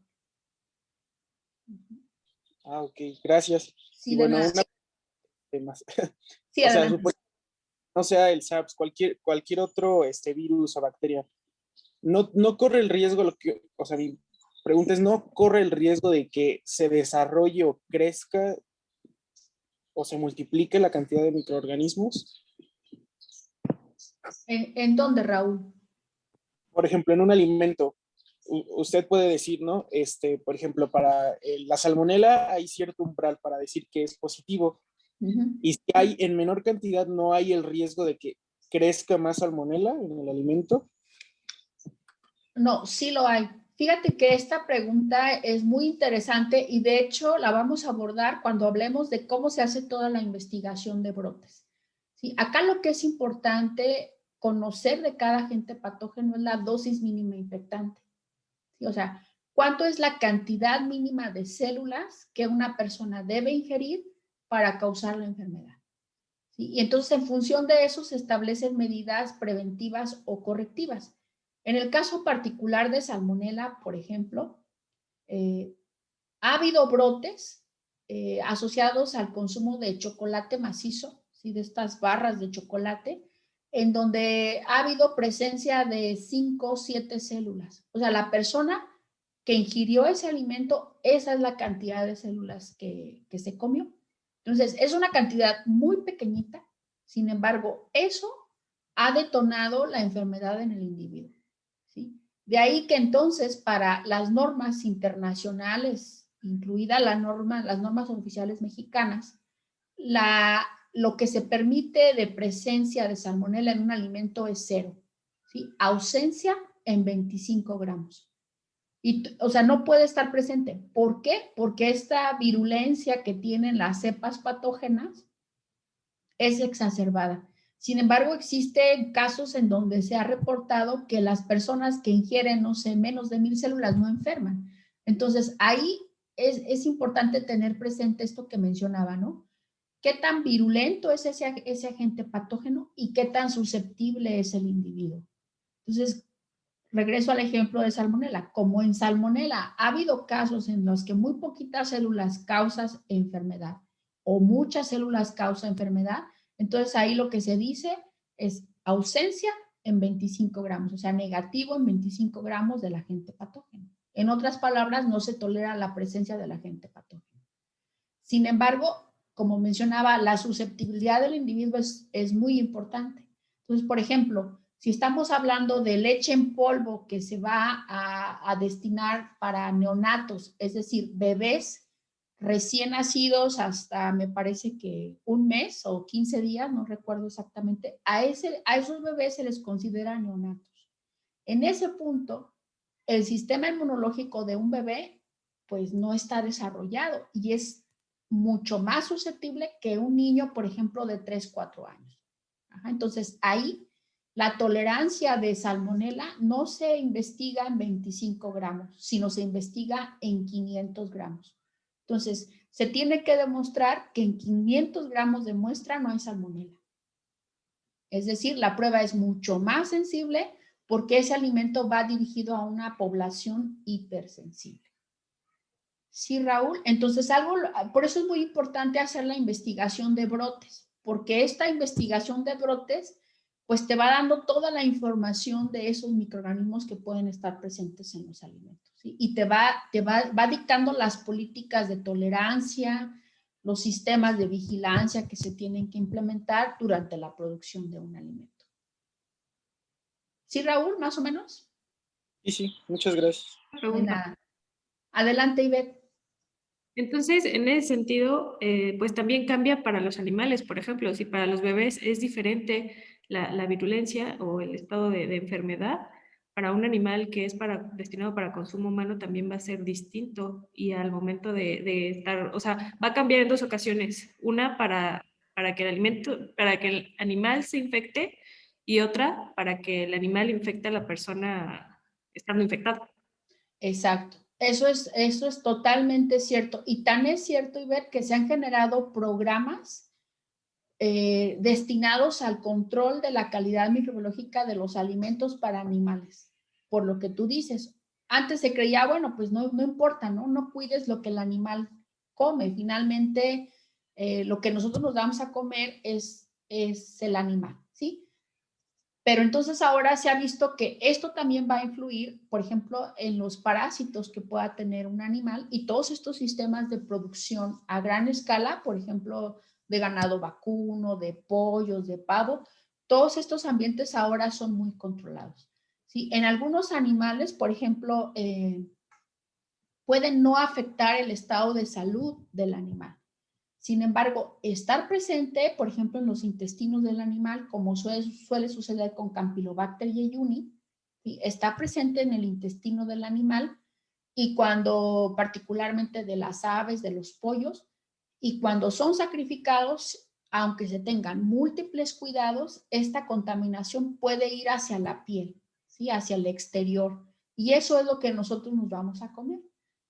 Ah, ok, gracias. Sí, y bueno, una más. Sí, O sea, adelante. no sea el SARS, cualquier otro virus o bacteria, no corre el riesgo, o sea, mi pregunta es, ¿no corre el riesgo de que se desarrolle o crezca o se multiplique la cantidad de microorganismos? ¿En dónde, Raúl? Por ejemplo, en un alimento, usted puede decir, ¿no? Por ejemplo, para la salmonela hay cierto umbral para decir que es positivo. Y si hay en menor cantidad, ¿no hay el riesgo de que crezca más salmonela en el alimento? No, sí lo hay. Fíjate que esta pregunta es muy interesante y de hecho la vamos a abordar cuando hablemos de cómo se hace toda la investigación de brotes. ¿Sí? Acá lo que es importante conocer de cada agente patógeno es la dosis mínima infectante. ¿Sí? O sea, ¿cuánto es la cantidad mínima de células que una persona debe ingerir para causar la enfermedad? ¿Sí? Y entonces en función de eso se establecen medidas preventivas o correctivas. En el caso particular de salmonela, por ejemplo, ha habido brotes asociados al consumo de chocolate macizo, ¿sí? De estas barras de chocolate, en donde ha habido presencia de 5 o 7 células. O sea, la persona que ingirió ese alimento, esa es la cantidad de células que se comió. Entonces, es una cantidad muy pequeñita, sin embargo, eso ha detonado la enfermedad en el individuo, ¿sí? De ahí que entonces para las normas internacionales, incluida las normas oficiales mexicanas, lo que se permite de presencia de salmonela en un alimento es 0, ¿sí? Ausencia en 25 gramos. O sea, no puede estar presente. ¿Por qué? Porque esta virulencia que tienen las cepas patógenas es exacerbada. Sin embargo, existen casos en donde se ha reportado que las personas que ingieren, no sé, menos de 1000 células no enferman. Entonces, ahí es importante tener presente esto que mencionaba, ¿no? ¿Qué tan virulento es ese agente patógeno y qué tan susceptible es el individuo? Entonces, regreso al ejemplo de salmonela. Como en salmonela ha habido casos en los que muy poquitas células causan enfermedad o muchas células causan enfermedad, entonces ahí lo que se dice es ausencia en 25 gramos, o sea, negativo en 25 gramos del agente patógeno. En otras palabras, no se tolera la presencia del agente patógeno. Sin embargo, como mencionaba, la susceptibilidad del individuo es muy importante. Entonces, por ejemplo, si estamos hablando de leche en polvo que se va a destinar para neonatos, es decir, bebés recién nacidos hasta, me parece que un mes o 15 días, no recuerdo exactamente, a esos bebés se les considera neonatos. En ese punto, el sistema inmunológico de un bebé pues no está desarrollado y es mucho más susceptible que un niño, por ejemplo, de 3, 4 años. Entonces, ahí la tolerancia de salmonela no se investiga en 25 gramos, sino se investiga en 500 gramos. Entonces, se tiene que demostrar que en 500 gramos de muestra no hay salmonela. Es decir, la prueba es mucho más sensible porque ese alimento va dirigido a una población hipersensible. Sí, Raúl. Entonces, por eso es muy importante hacer la investigación de brotes, porque esta investigación de brotes, pues te va dando toda la información de esos microorganismos que pueden estar presentes en los alimentos, ¿sí? Y va dictando las políticas de tolerancia, los sistemas de vigilancia que se tienen que implementar durante la producción de un alimento. ¿Sí, Raúl, más o menos? Sí, muchas gracias. De nada. Adelante, Ivette. Entonces, en ese sentido, pues también cambia para los animales. Por ejemplo, si para los bebés es diferente la virulencia o el estado de enfermedad, para un animal que es destinado para consumo humano también va a ser distinto y al momento de estar, o sea, va a cambiar en 2 ocasiones. Una para que el animal se infecte y otra para que el animal infecte a la persona estando infectado. Exacto. Eso es totalmente cierto. Y tan es cierto, Ivette, que se han generado programas destinados al control de la calidad microbiológica de los alimentos para animales. Por lo que tú dices, antes se creía, bueno, pues no importa, ¿no? No cuides lo que el animal come. Finalmente, lo que nosotros nos damos a comer es el animal, ¿sí? Pero entonces ahora se ha visto que esto también va a influir, por ejemplo, en los parásitos que pueda tener un animal y todos estos sistemas de producción a gran escala, por ejemplo, de ganado vacuno, de pollos, de pavo, todos estos ambientes ahora son muy controlados, ¿sí? En algunos animales, por ejemplo, pueden no afectar el estado de salud del animal. Sin embargo, estar presente, por ejemplo, en los intestinos del animal, como suele suceder con Campylobacter jejuni, está presente en el intestino del animal y cuando, particularmente de las aves, de los pollos, y cuando son sacrificados, aunque se tengan múltiples cuidados, esta contaminación puede ir hacia la piel, ¿sí? Hacia el exterior. Y eso es lo que nosotros nos vamos a comer.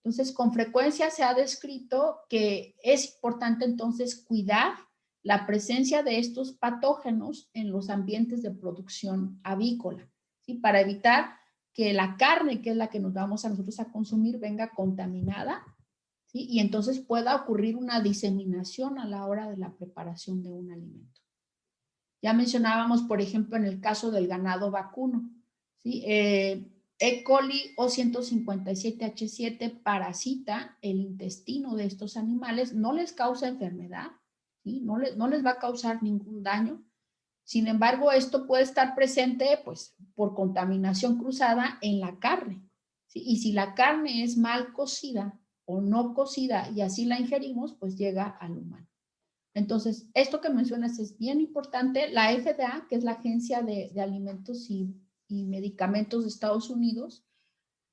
Entonces, con frecuencia se ha descrito que es importante entonces cuidar la presencia de estos patógenos en los ambientes de producción avícola, ¿sí? Para evitar que la carne, que es la que nos vamos a nosotros a consumir, venga contaminada, ¿sí? Y entonces pueda ocurrir una diseminación a la hora de la preparación de un alimento. Ya mencionábamos, por ejemplo, en el caso del ganado vacuno, ¿sí? E. coli O157H7 parasita el intestino de estos animales, no les causa enfermedad, ¿sí? No les va a causar ningún daño. Sin embargo, esto puede estar presente pues, por contaminación cruzada en la carne, ¿sí? Y si la carne es mal cocida o no cocida y así la ingerimos, pues llega al humano. Entonces, esto que mencionas es bien importante. La FDA, que es la Agencia de Alimentos y Medicamentos de Estados Unidos,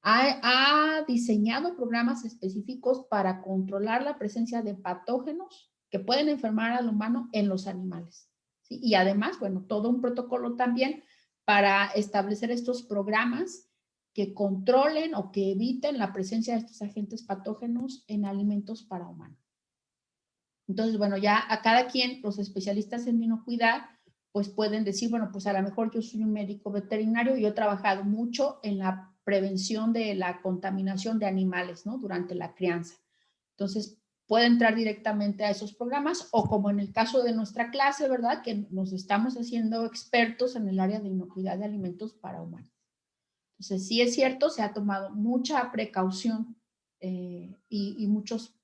ha diseñado programas específicos para controlar la presencia de patógenos que pueden enfermar al humano en los animales, ¿sí? Y además, bueno, todo un protocolo también para establecer estos programas que controlen o que eviten la presencia de estos agentes patógenos en alimentos para humanos. Entonces, bueno, ya a cada quien, los especialistas en inocuidad, pues pueden decir, bueno, pues a lo mejor yo soy un médico veterinario y yo he trabajado mucho en la prevención de la contaminación de animales, ¿no? Durante la crianza. Entonces, puede entrar directamente a esos programas o como en el caso de nuestra clase, ¿verdad? Que nos estamos haciendo expertos en el área de inocuidad de alimentos para humanos. Entonces, sí es cierto, se ha tomado mucha precaución y muchos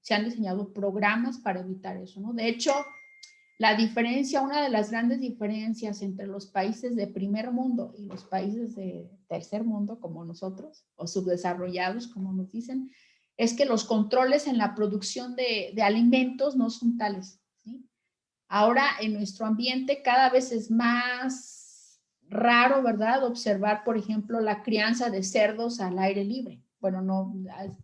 se han diseñado programas para evitar eso, ¿no? De hecho, la diferencia, una de las grandes diferencias entre los países de primer mundo y los países de tercer mundo, como nosotros, o subdesarrollados, como nos dicen, es que los controles en la producción de alimentos no son tales, ¿sí? Ahora, en nuestro ambiente cada vez es más raro, ¿verdad? Observar, por ejemplo, la crianza de cerdos al aire libre. Bueno, no,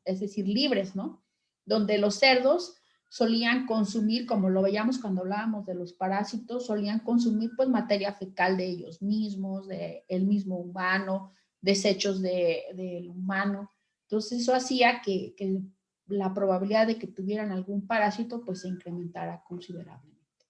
es decir, libres, ¿no? Donde los cerdos solían consumir, como lo veíamos cuando hablábamos de los parásitos, solían consumir pues materia fecal de ellos mismos, del mismo humano, desechos del humano. Entonces eso hacía que la probabilidad de que tuvieran algún parásito pues se incrementara considerablemente.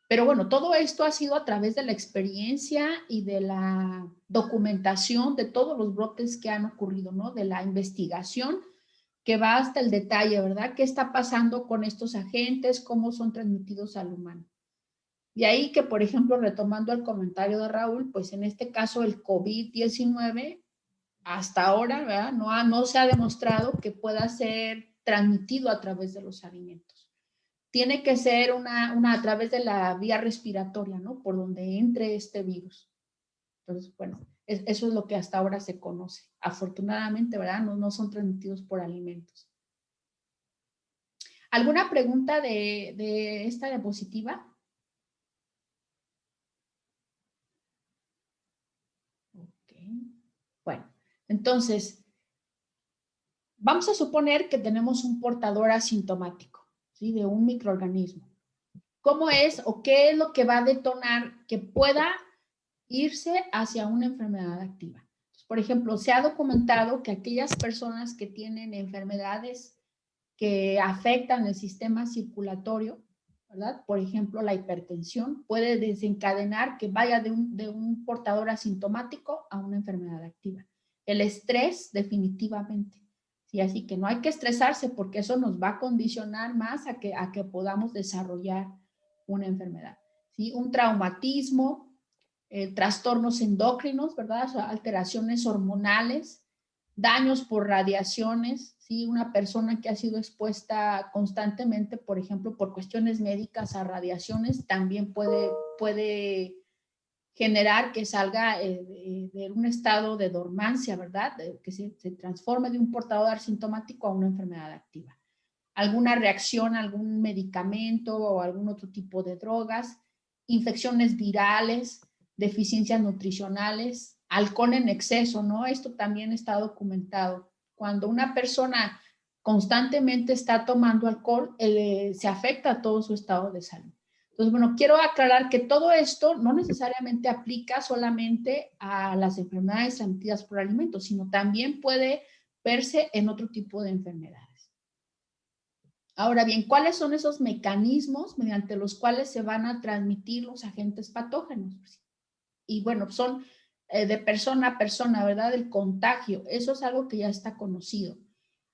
Pero bueno, todo esto ha sido a través de la experiencia y de la documentación de todos los brotes que han ocurrido, ¿no? De la investigación que va hasta el detalle, ¿verdad? ¿Qué está pasando con estos agentes? ¿Cómo son transmitidos al humano? Y ahí que, por ejemplo, retomando el comentario de Raúl, pues en este caso el COVID-19, hasta ahora, ¿verdad? No se ha demostrado que pueda ser transmitido a través de los alimentos. Tiene que ser a través de la vía respiratoria, ¿no? Por donde entre este virus. Entonces, bueno, eso es lo que hasta ahora se conoce. Afortunadamente, ¿verdad? No son transmitidos por alimentos. ¿Alguna pregunta de esta diapositiva? Ok. Bueno, entonces, vamos a suponer que tenemos un portador asintomático, ¿sí? De un microorganismo. ¿Cómo es o qué es lo que va a detonar que pueda irse hacia una enfermedad activa? Por ejemplo, se ha documentado que aquellas personas que tienen enfermedades que afectan el sistema circulatorio, ¿verdad? Por ejemplo, la hipertensión puede desencadenar que vaya de un portador asintomático a una enfermedad activa. El estrés, definitivamente. Sí, así que no hay que estresarse porque eso nos va a condicionar más a que podamos desarrollar una enfermedad. ¿Sí? Un traumatismo, trastornos endocrinos, ¿verdad? O sea, alteraciones hormonales, daños por radiaciones, ¿sí? Una persona que ha sido expuesta constantemente, por ejemplo, por cuestiones médicas a radiaciones, también puede generar que salga de un estado de dormancia, ¿verdad? Que se transforme de un portador asintomático a una enfermedad activa. Alguna reacción a algún medicamento o algún otro tipo de drogas, infecciones virales, deficiencias nutricionales, alcohol en exceso, ¿no? Esto también está documentado. Cuando una persona constantemente está tomando alcohol, se afecta a todo su estado de salud. Entonces, bueno, quiero aclarar que todo esto no necesariamente aplica solamente a las enfermedades transmitidas por alimentos, sino también puede verse en otro tipo de enfermedades. Ahora bien, ¿cuáles son esos mecanismos mediante los cuales se van a transmitir los agentes patógenos? Y bueno, son de persona a persona, ¿verdad? El contagio, eso es algo que ya está conocido.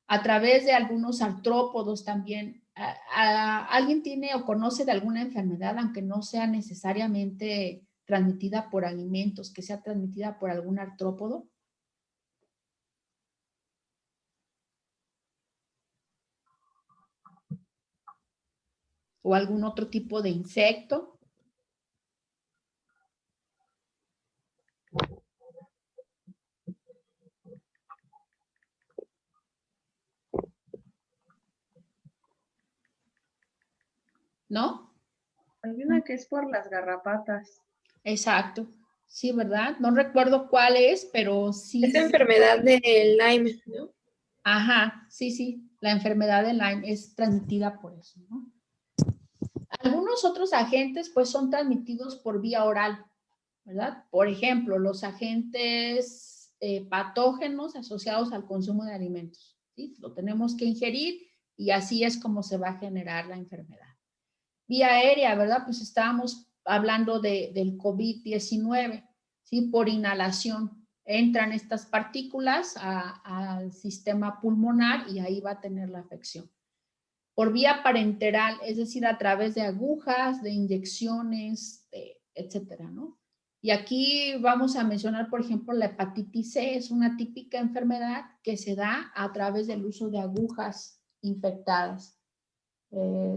A través de algunos artrópodos también ¿Alguien tiene o conoce de alguna enfermedad, aunque no sea necesariamente transmitida por alimentos, que sea transmitida por algún artrópodo? ¿O algún otro tipo de insecto? ¿No? Hay una que es por las garrapatas. Exacto. Sí, ¿verdad? No recuerdo cuál es, pero sí. Esa enfermedad de Lyme, ¿no? Ajá, sí, sí. La enfermedad de Lyme es transmitida por eso, ¿no? Algunos otros agentes, pues, son transmitidos por vía oral, ¿verdad? Por ejemplo, los agentes patógenos asociados al consumo de alimentos, ¿sí? Lo tenemos que ingerir y así es como se va a generar la enfermedad. Vía aérea, ¿verdad? Pues estábamos hablando del COVID-19, ¿sí? Por inhalación. Entran estas partículas al sistema pulmonar y ahí va a tener la afección. Por vía parenteral, es decir, a través de agujas, de inyecciones, etcétera, ¿no? Y aquí vamos a mencionar, por ejemplo, la hepatitis C, es una típica enfermedad que se da a través del uso de agujas infectadas.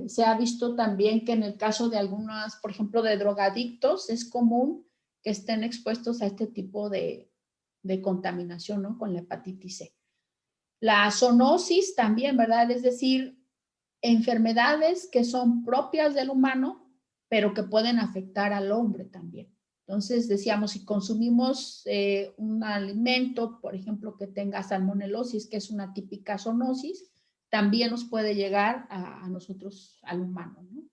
Se ha visto también que en el caso de algunas, por ejemplo, de drogadictos, es común que estén expuestos a este tipo de contaminación, ¿no? Con la hepatitis C. La zoonosis también, ¿verdad? Es decir, enfermedades que son propias del humano, pero que pueden afectar al hombre también. Entonces, decíamos, si consumimos un alimento, por ejemplo, que tenga salmonelosis, que es una típica zoonosis, también nos puede llegar a nosotros, al humano, ¿no?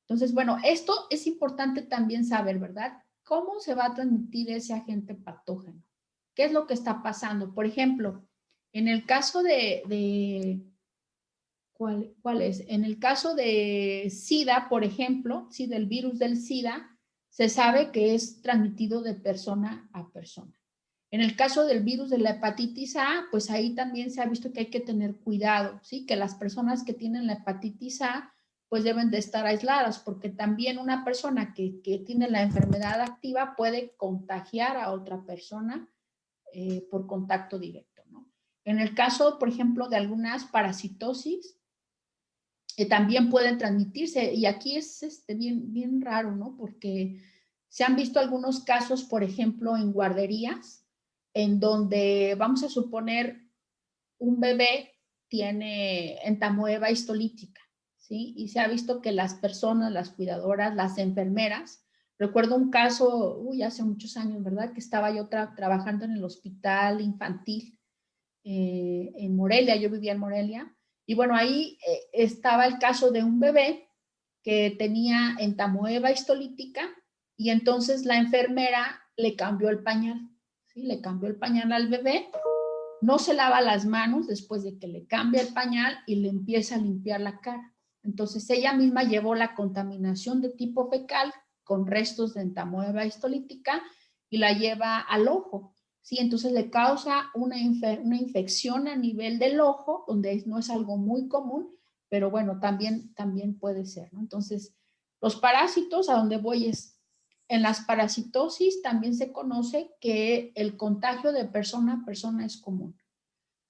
Entonces, bueno, esto es importante también saber, ¿verdad? ¿Cómo se va a transmitir ese agente patógeno? ¿Qué es lo que está pasando? Por ejemplo, en el caso ¿cuál es? En el caso de SIDA, por ejemplo, sí, del virus del SIDA, se sabe que es transmitido de persona a persona. En el caso del virus de la hepatitis A, pues ahí también se ha visto que hay que tener cuidado, ¿sí? Que las personas que tienen la hepatitis A, pues deben de estar aisladas, porque también una persona que tiene la enfermedad activa puede contagiar a otra persona por contacto directo, ¿no? En el caso, por ejemplo, de algunas parasitosis, también pueden transmitirse, y aquí es bien raro, ¿no? Porque se han visto algunos casos, por ejemplo, en guarderías, en donde, vamos a suponer, un bebé tiene entamoeba histolítica, ¿sí? Y se ha visto que las personas, las cuidadoras, las enfermeras, recuerdo un caso, hace muchos años, ¿verdad? Que estaba yo trabajando en el hospital infantil en Morelia, yo vivía en Morelia, y bueno, ahí estaba el caso de un bebé que tenía entamoeba histolítica y entonces la enfermera le cambió el pañal, ¿sí? Le cambió el pañal al bebé, no se lava las manos después de que le cambia el pañal y le empieza a limpiar la cara. Entonces ella misma llevó la contaminación de tipo fecal con restos de entamoeba histolítica y la lleva al ojo. ¿Sí? Entonces le causa una infección a nivel del ojo, donde no es algo muy común, pero bueno, también puede ser, ¿no? Entonces, los parásitos, a donde voy es, en las parasitosis también se conoce que el contagio de persona a persona es común.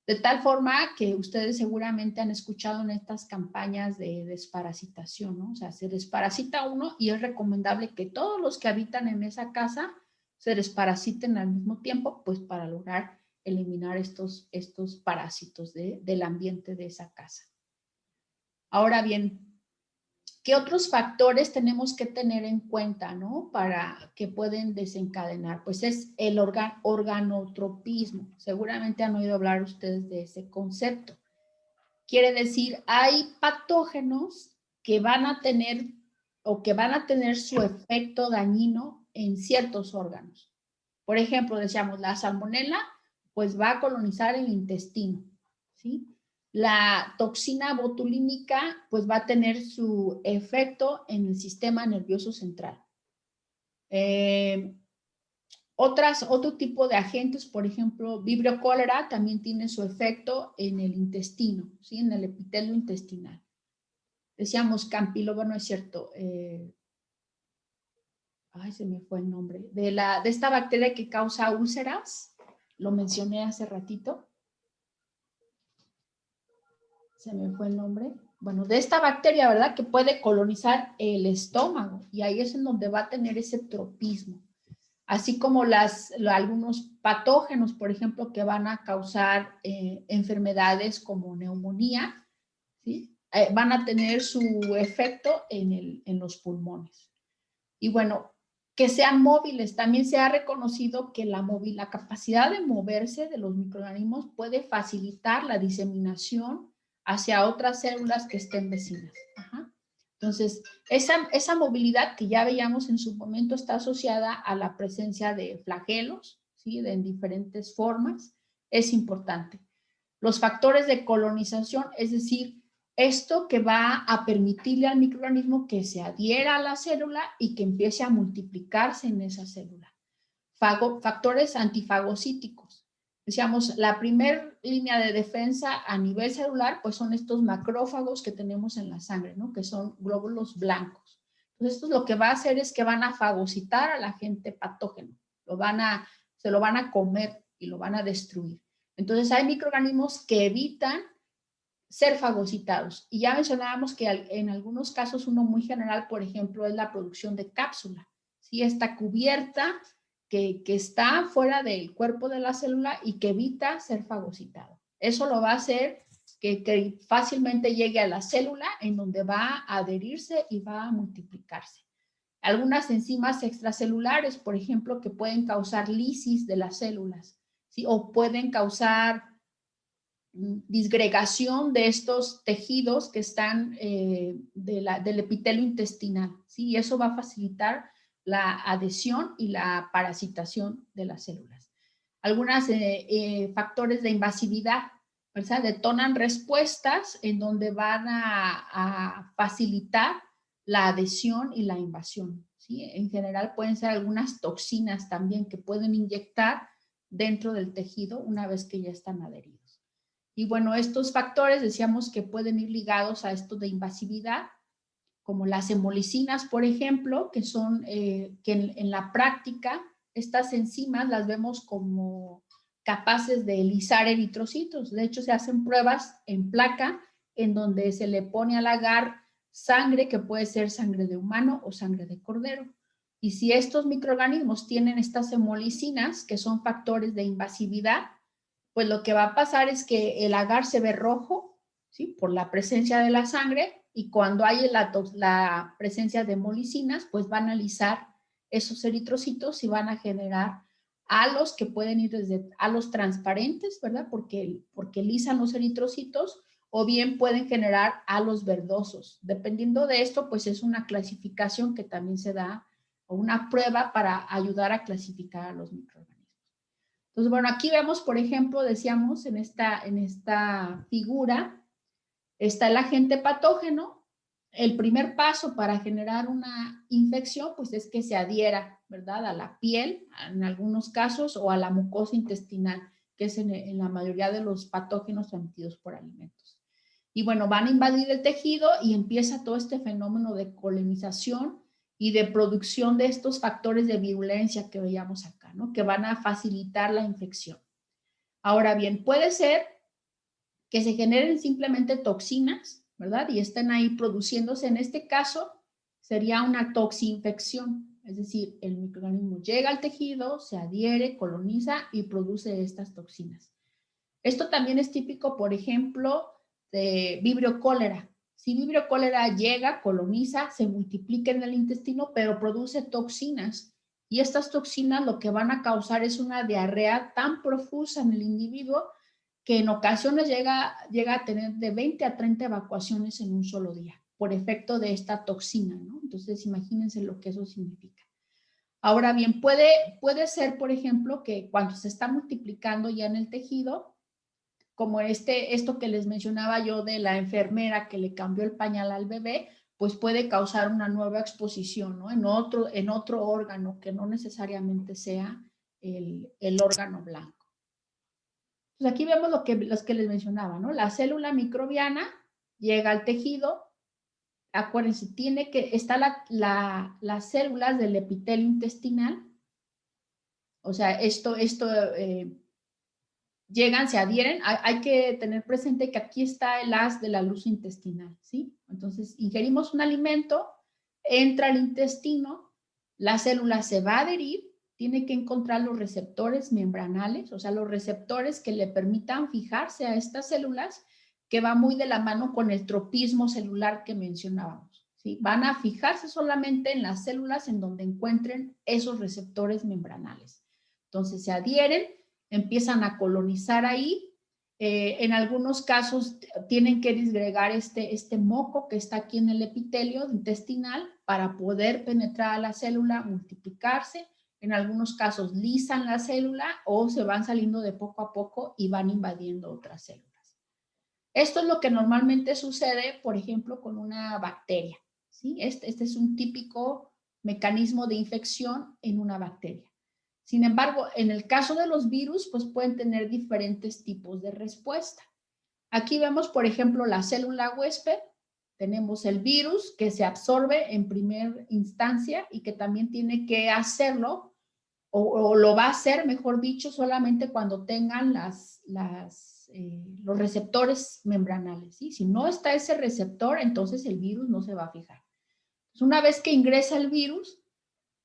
De tal forma que ustedes seguramente han escuchado en estas campañas de desparasitación, ¿no? O sea, se desparasita uno y es recomendable que todos los que habitan en esa casa se desparasiten al mismo tiempo, pues para lograr eliminar estos parásitos del ambiente de esa casa. Ahora bien, ¿qué otros factores tenemos que tener en cuenta, ¿no? Para que pueden desencadenar? Pues es el organotropismo. Seguramente han oído hablar ustedes de ese concepto. Quiere decir, hay patógenos que van a tener o que van a tener su efecto dañino en ciertos órganos. Por ejemplo, decíamos, la salmonela, pues va a colonizar el intestino, ¿sí? La toxina botulínica, pues va a tener su efecto en el sistema nervioso central. Otro tipo de agentes, por ejemplo, Vibrio cholera también tiene su efecto en el intestino, ¿sí? En el epitelio intestinal. Decíamos campylobacter, no es cierto. Ay, se me fue el nombre. De esta bacteria que causa úlceras, lo mencioné hace ratito. Se me fue el nombre. Bueno, de esta bacteria, ¿verdad? Que puede colonizar el estómago y ahí es en donde va a tener ese tropismo. Así como algunos patógenos, por ejemplo, que van a causar enfermedades como neumonía, ¿sí? Van a tener su efecto en los pulmones. Y bueno, que sean móviles. También se ha reconocido que la capacidad de moverse de los microorganismos puede facilitar la diseminación hacia otras células que estén vecinas. Ajá. Entonces, esa movilidad que ya veíamos en su momento está asociada a la presencia de flagelos, ¿sí? En diferentes formas, es importante. Los factores de colonización, es decir, esto que va a permitirle al microorganismo que se adhiera a la célula y que empiece a multiplicarse en esa célula. Factores antifagocíticos. Decíamos, la primera línea de defensa a nivel celular, pues son estos macrófagos que tenemos en la sangre, ¿no? Que son glóbulos blancos. Entonces, esto lo que va a hacer es que van a fagocitar al agente patógeno. Se lo van a comer y lo van a destruir. Entonces, hay microorganismos que evitan ser fagocitados. Y ya mencionábamos que en algunos casos, uno muy general, por ejemplo, es la producción de cápsula. ¿Sí? Esta cubierta que está fuera del cuerpo de la célula y que evita ser fagocitado. Eso lo va a hacer que fácilmente llegue a la célula en donde va a adherirse y va a multiplicarse. Algunas enzimas extracelulares, por ejemplo, que pueden causar lisis de las células, ¿sí? O pueden causar disgregación de estos tejidos que están del epitelio intestinal, ¿sí? Y eso va a facilitar la adhesión y la parasitación de las células. Algunos factores de invasividad, ¿verdad? Detonan respuestas en donde van a facilitar la adhesión y la invasión, ¿sí? En general pueden ser algunas toxinas también que pueden inyectar dentro del tejido una vez que ya están adheridos. Y bueno, estos factores decíamos que pueden ir ligados a esto de invasividad, como las hemolicinas, por ejemplo, que son que en la práctica estas enzimas las vemos como capaces de lisar eritrocitos. De hecho, se hacen pruebas en placa en donde se le pone al agar sangre que puede ser sangre de humano o sangre de cordero. Y si estos microorganismos tienen estas hemolicinas, que son factores de invasividad, pues lo que va a pasar es que el agar se ve rojo, ¿sí? Por la presencia de la sangre, y cuando hay la presencia de hemolicinas, pues van a lisar esos eritrocitos y van a generar halos que pueden ir desde halos transparentes, ¿verdad? Porque lisan los eritrocitos, o bien pueden generar halos verdosos. Dependiendo de esto, pues es una clasificación que también se da, o una prueba para ayudar a clasificar a los microorganismos. Entonces, bueno, aquí vemos, por ejemplo, decíamos en esta figura, está el agente patógeno. El primer paso para generar una infección, pues es que se adhiera, ¿verdad? A la piel, en algunos casos, o a la mucosa intestinal, que es en la mayoría de los patógenos transmitidos por alimentos. Y bueno, van a invadir el tejido y empieza todo este fenómeno de colonización y de producción de estos factores de virulencia que veíamos acá, ¿no? Que van a facilitar la infección. Ahora bien, puede ser que se generen simplemente toxinas, ¿verdad? Y estén ahí produciéndose. En este caso, sería una toxinfección, es decir, el microorganismo llega al tejido, se adhiere, coloniza y produce estas toxinas. Esto también es típico, por ejemplo, de Vibrio cholera. Si Vibrio cholera llega, coloniza, se multiplica en el intestino, pero produce toxinas. Y estas toxinas lo que van a causar es una diarrea tan profusa en el individuo que en ocasiones llega a tener de 20 a 30 evacuaciones en un solo día por efecto de esta toxina, ¿no? Entonces, imagínense lo que eso significa. Ahora bien, puede ser, por ejemplo, que cuando se está multiplicando ya en el tejido, como esto que les mencionaba yo de la enfermera que le cambió el pañal al bebé, pues puede causar una nueva exposición, ¿no? En otro órgano que no necesariamente sea el órgano blanco. Pues aquí vemos los que les mencionaba, ¿no? La célula microbiana llega al tejido. Acuérdense, está las células del epitelio intestinal. O sea, llegan, se adhieren. Hay que tener presente que aquí está el haz de la luz intestinal, ¿sí? Entonces, ingerimos un alimento, entra al intestino, la célula se va a adherir, tiene que encontrar los receptores membranales, o sea, los receptores que le permitan fijarse a estas células, que va muy de la mano con el tropismo celular que mencionábamos, ¿sí? Van a fijarse solamente en las células en donde encuentren esos receptores membranales. Entonces se adhieren, empiezan a colonizar ahí. En algunos casos tienen que disgregar este moco que está aquí en el epitelio intestinal para poder penetrar a la célula, multiplicarse. En algunos casos lisan la célula o se van saliendo de poco a poco y van invadiendo otras células. Esto es lo que normalmente sucede, por ejemplo, con una bacteria, ¿sí? Este es un típico mecanismo de infección en una bacteria. Sin embargo, en el caso de los virus, pues pueden tener diferentes tipos de respuesta. Aquí vemos, por ejemplo, la célula huésped. Tenemos el virus que se absorbe en primera instancia y que también tiene que hacerlo, o lo va a hacer, mejor dicho, solamente cuando tengan los receptores membranales, ¿sí? Si no está ese receptor, entonces el virus no se va a fijar. Pues una vez que ingresa el virus,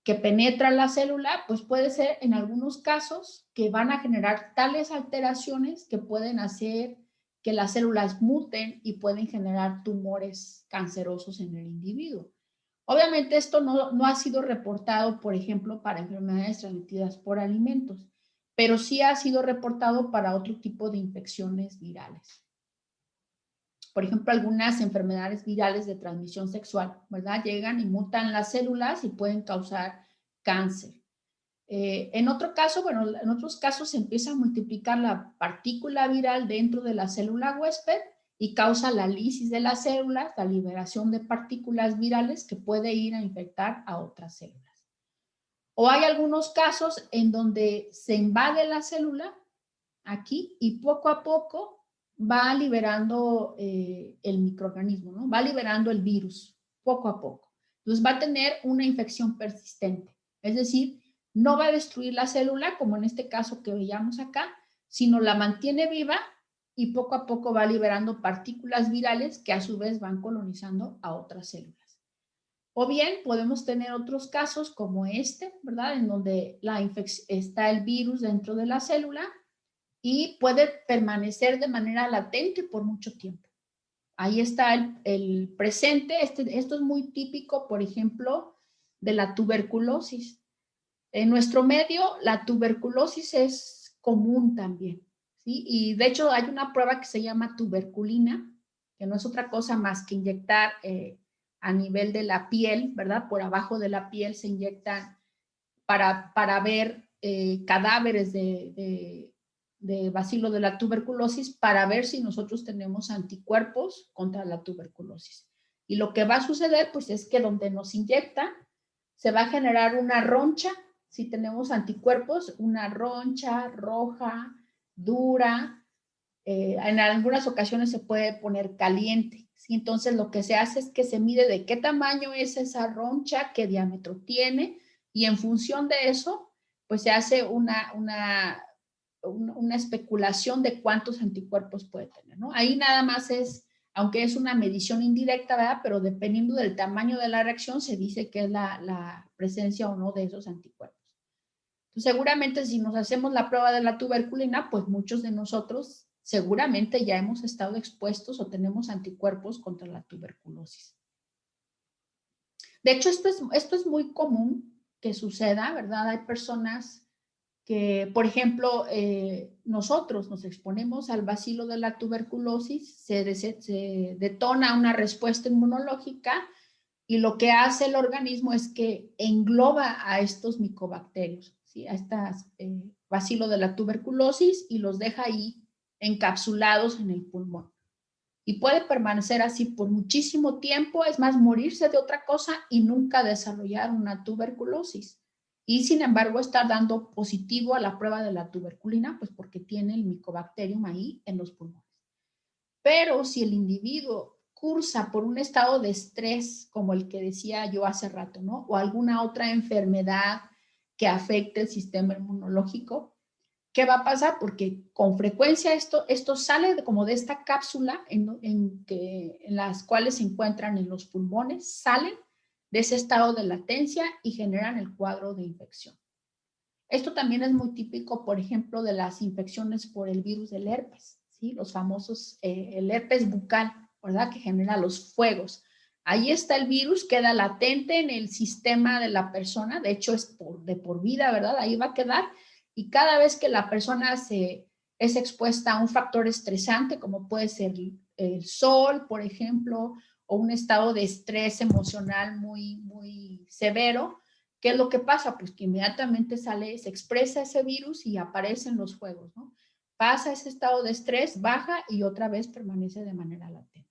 que penetra la célula, pues puede ser en algunos casos que van a generar tales alteraciones que pueden hacer que las células muten y pueden generar tumores cancerosos en el individuo. Obviamente esto no ha sido reportado, por ejemplo, para enfermedades transmitidas por alimentos, pero sí ha sido reportado para otro tipo de infecciones virales. Por ejemplo, algunas enfermedades virales de transmisión sexual, ¿verdad? Llegan y mutan las células y pueden causar cáncer. En otro caso, bueno, en otros casos se empieza a multiplicar la partícula viral dentro de la célula huésped y causa la lisis de las células, la liberación de partículas virales que puede ir a infectar a otras células. O hay algunos casos en donde se invade la célula aquí y poco a poco va liberando el microorganismo, ¿no? Va liberando el virus poco a poco. Entonces va a tener una infección persistente. Es decir, no va a destruir la célula, como en este caso que veíamos acá, sino la mantiene viva y poco a poco va liberando partículas virales que a su vez van colonizando a otras células. O bien podemos tener otros casos como este, ¿verdad? En donde está el virus dentro de la célula y puede permanecer de manera latente por mucho tiempo. Ahí está el presente. Esto es muy típico, por ejemplo, de la tuberculosis. En nuestro medio, la tuberculosis es común también, ¿sí? Y de hecho hay una prueba que se llama tuberculina, que no es otra cosa más que inyectar a nivel de la piel, ¿verdad? Por abajo de la piel se inyectan para ver cadáveres de bacilo de la tuberculosis para ver si nosotros tenemos anticuerpos contra la tuberculosis. Y lo que va a suceder, pues, es que donde nos inyectan, se va a generar una roncha, si tenemos anticuerpos, una roncha roja, dura, en algunas ocasiones se puede poner caliente, ¿sí? Entonces lo que se hace es que se mide de qué tamaño es esa roncha, qué diámetro tiene, y en función de eso, pues se hace una especulación de cuántos anticuerpos puede tener, ¿no? Ahí nada más es, aunque es una medición indirecta, ¿verdad? Pero dependiendo del tamaño de la reacción, se dice que es la presencia o no de esos anticuerpos. Entonces, seguramente si nos hacemos la prueba de la tuberculina, pues muchos de nosotros seguramente ya hemos estado expuestos o tenemos anticuerpos contra la tuberculosis. De hecho, esto es muy común que suceda, ¿verdad? Hay personas que, por ejemplo, nosotros nos exponemos al bacilo de la tuberculosis, se detona una respuesta inmunológica y lo que hace el organismo es que engloba a estos micobacterios, ¿sí? A estas bacilo de la tuberculosis y los deja ahí encapsulados en el pulmón. Y puede permanecer así por muchísimo tiempo, es más, morirse de otra cosa y nunca desarrollar una tuberculosis. y sin embargo está dando positivo a la prueba de la tuberculina, pues porque tiene el Mycobacterium ahí en los pulmones. Pero si el individuo cursa por un estado de estrés, como el que decía yo hace rato, ¿no? O alguna otra enfermedad que afecte el sistema inmunológico, ¿qué va a pasar? Porque con frecuencia esto sale como de esta cápsula en las cuales se encuentran en los pulmones, salen de ese estado de latencia y generan el cuadro de infección. Esto también es muy típico, por ejemplo, de las infecciones por el virus del herpes, ¿sí? Los famosos, el herpes bucal, ¿verdad? Que genera los fuegos. Ahí está el virus, queda latente en el sistema de la persona, de hecho es de por vida, ¿verdad? Ahí va a quedar, y cada vez que la persona es expuesta a un factor estresante, como puede ser el sol, por ejemplo, o un estado de estrés emocional muy, muy severo, ¿qué es lo que pasa? Pues que inmediatamente se expresa ese virus y aparecen los fuegos, ¿no? Pasa ese estado de estrés, baja y otra vez permanece de manera latente.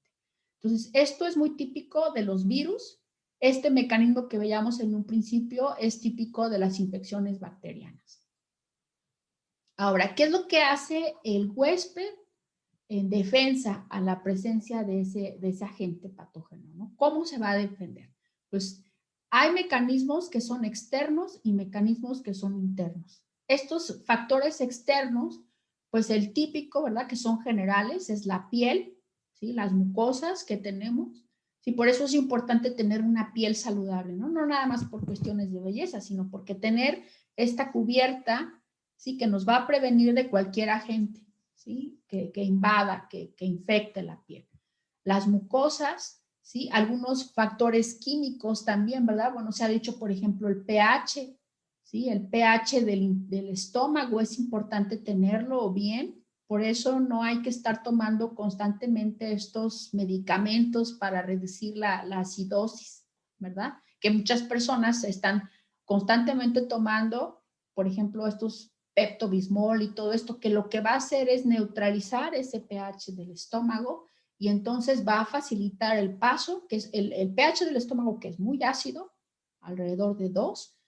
Entonces, esto es muy típico de los virus. Este mecanismo que veíamos en un principio es típico de las infecciones bacterianas. Ahora, ¿qué es lo que hace el huésped en defensa a la presencia de ese agente patógeno, ¿no? ¿Cómo se va a defender? Pues hay mecanismos que son externos y mecanismos que son internos. Estos factores externos, pues el típico, ¿verdad? Que son generales, es la piel, ¿sí? Las mucosas que tenemos. Sí, por eso es importante tener una piel saludable, ¿no? No nada más por cuestiones de belleza, sino porque tener esta cubierta, ¿sí? Que nos va a prevenir de cualquier agente, ¿sí? Que invada, que infecte la piel. Las mucosas, ¿sí? Algunos factores químicos también, ¿verdad? Bueno, se ha dicho, por ejemplo, el pH, ¿sí? El pH del estómago es importante tenerlo bien, por eso no hay que estar tomando constantemente estos medicamentos para reducir la acidosis, ¿verdad? Que muchas personas están constantemente tomando, por ejemplo, estos Pepto-Bismol y todo esto, que lo que va a hacer es neutralizar ese pH del estómago y entonces va a facilitar el paso, que es el pH del estómago, que es muy ácido, alrededor de 2,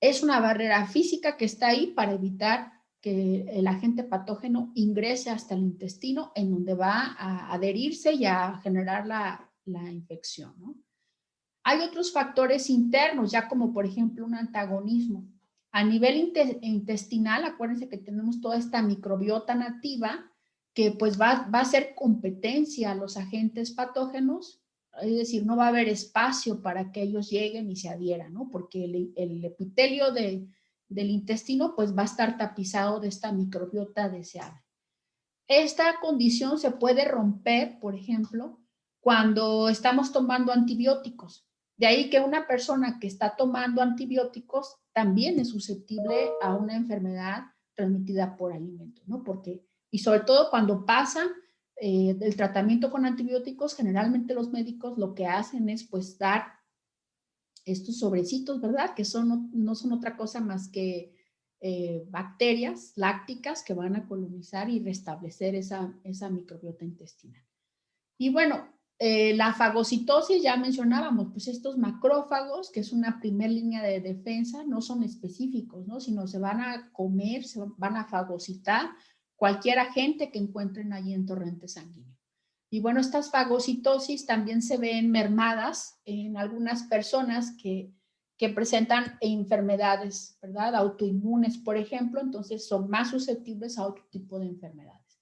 es una barrera física que está ahí para evitar que el agente patógeno ingrese hasta el intestino, en donde va a adherirse y a generar la infección, ¿no? Hay otros factores internos, ya como por ejemplo un antagonismo. A nivel intestinal, acuérdense que tenemos toda esta microbiota nativa que pues va a hacer competencia a los agentes patógenos, es decir, no va a haber espacio para que ellos lleguen y se adhieran, ¿no? Porque el epitelio del intestino pues va a estar tapizado de esta microbiota deseada. Esta condición se puede romper, por ejemplo, cuando estamos tomando antibióticos. De ahí que una persona que está tomando antibióticos también es susceptible a una enfermedad transmitida por alimentos, ¿no? Porque, y sobre todo cuando pasa el tratamiento con antibióticos, generalmente los médicos lo que hacen es pues dar estos sobrecitos, ¿verdad? Que no son otra cosa más que bacterias lácticas que van a colonizar y restablecer esa microbiota intestinal. Y bueno, la fagocitosis, ya mencionábamos, pues estos macrófagos, que es una primera línea de defensa, no son específicos, ¿no? Sino se van a comer, se van a fagocitar cualquier agente que encuentren allí en torrente sanguíneo. Y bueno, estas fagocitosis también se ven mermadas en algunas personas que presentan enfermedades, ¿verdad? Autoinmunes, por ejemplo, entonces son más susceptibles a otro tipo de enfermedades.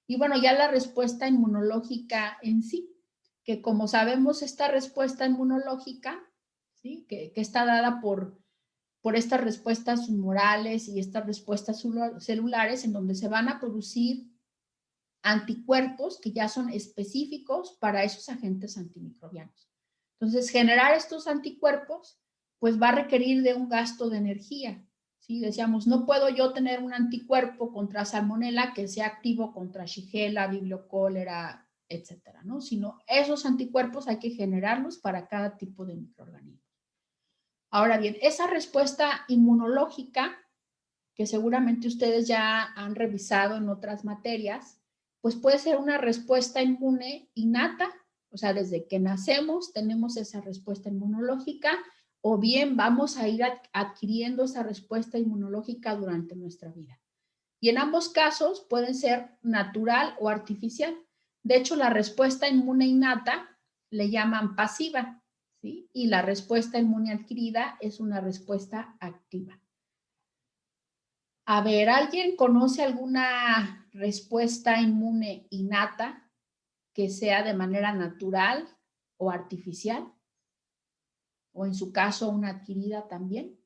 Y bueno, ya la respuesta inmunológica en sí, que como sabemos, esta respuesta inmunológica, ¿sí? Que está dada por estas respuestas humorales y estas respuestas celulares en donde se van a producir anticuerpos que ya son específicos para esos agentes antimicrobianos. Entonces, generar estos anticuerpos, pues va a requerir de un gasto de energía. ¿Sí? Decíamos, no puedo yo tener un anticuerpo contra salmonela que sea activo contra Shigella, Vibrio cólera, etcétera, ¿no? Sino esos anticuerpos hay que generarlos para cada tipo de microorganismo. Ahora bien, esa respuesta inmunológica, que seguramente ustedes ya han revisado en otras materias, pues puede ser una respuesta inmune innata, o sea, desde que nacemos tenemos esa respuesta inmunológica, o bien vamos a ir adquiriendo esa respuesta inmunológica durante nuestra vida. Y en ambos casos pueden ser natural o artificial. De hecho, la respuesta inmune innata le llaman pasiva, ¿sí? Y la respuesta inmune adquirida es una respuesta activa. A ver, ¿alguien conoce alguna respuesta inmune innata que sea de manera natural o artificial? O en su caso, una adquirida también.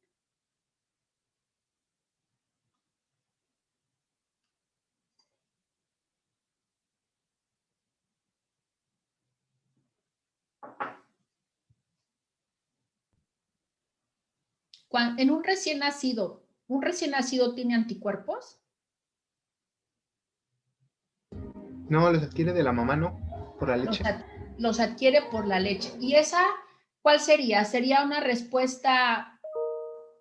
En un recién nacido tiene anticuerpos. No, los adquiere de la mamá, ¿no? Por la leche. Los adquiere por la leche. ¿Y esa cuál sería? ¿Sería una respuesta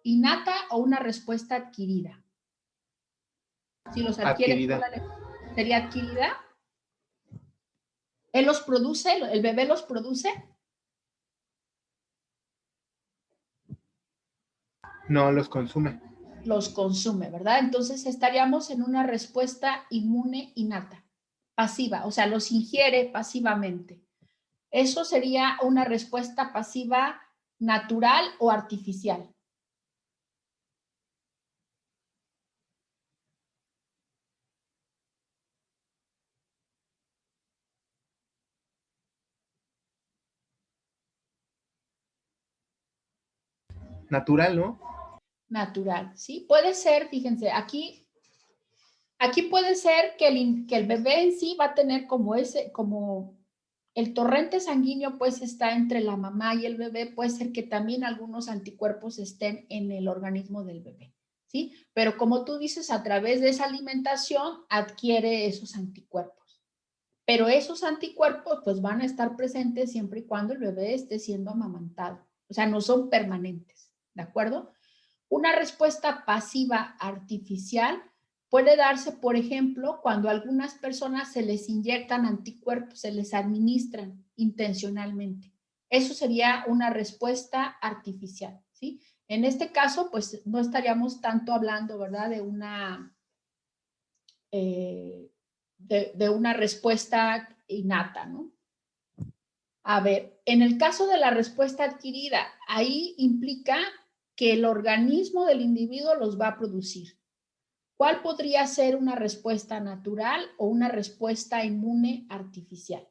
innata o una respuesta adquirida? Si los adquiere Adquirida. por la leche, ¿sería adquirida? ¿Él los produce? ¿El bebé los produce? No, los consume. Los consume, ¿verdad? Entonces estaríamos en una respuesta inmune innata, pasiva, o sea, los ingiere pasivamente. Eso sería una respuesta pasiva natural o artificial. Natural, ¿no? Natural, ¿sí? Puede ser, fíjense, aquí puede ser que el bebé en sí va a tener como el torrente sanguíneo pues está entre la mamá y el bebé, puede ser que también algunos anticuerpos estén en el organismo del bebé, ¿sí? Pero como tú dices, a través de esa alimentación adquiere esos anticuerpos. Pero esos anticuerpos pues van a estar presentes siempre y cuando el bebé esté siendo amamantado. O sea, no son permanentes, ¿de acuerdo? Una respuesta pasiva artificial puede darse, por ejemplo, cuando a algunas personas se les inyectan anticuerpos, se les administran intencionalmente. Eso sería una respuesta artificial, ¿sí? En este caso, pues no estaríamos tanto hablando, ¿verdad?, de una respuesta innata, ¿no? A ver, en el caso de la respuesta adquirida, ahí implica que el organismo del individuo los va a producir. ¿Cuál podría ser una respuesta natural o una respuesta inmune artificial?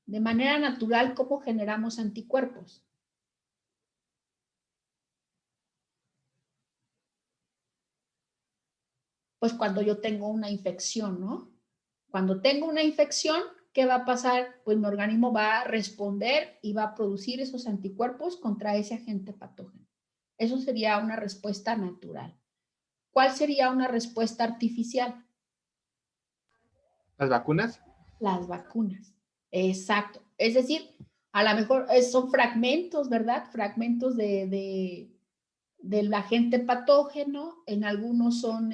De manera natural, ¿cómo generamos anticuerpos? Pues cuando yo tengo una infección, ¿no? Cuando tengo una infección, ¿qué va a pasar? Pues mi organismo va a responder y va a producir esos anticuerpos contra ese agente patógeno. Eso sería una respuesta natural. ¿Cuál sería una respuesta artificial? ¿Las vacunas? Las vacunas. Exacto. Es decir, a lo mejor son fragmentos, ¿verdad? Fragmentos del agente patógeno. En algunos son,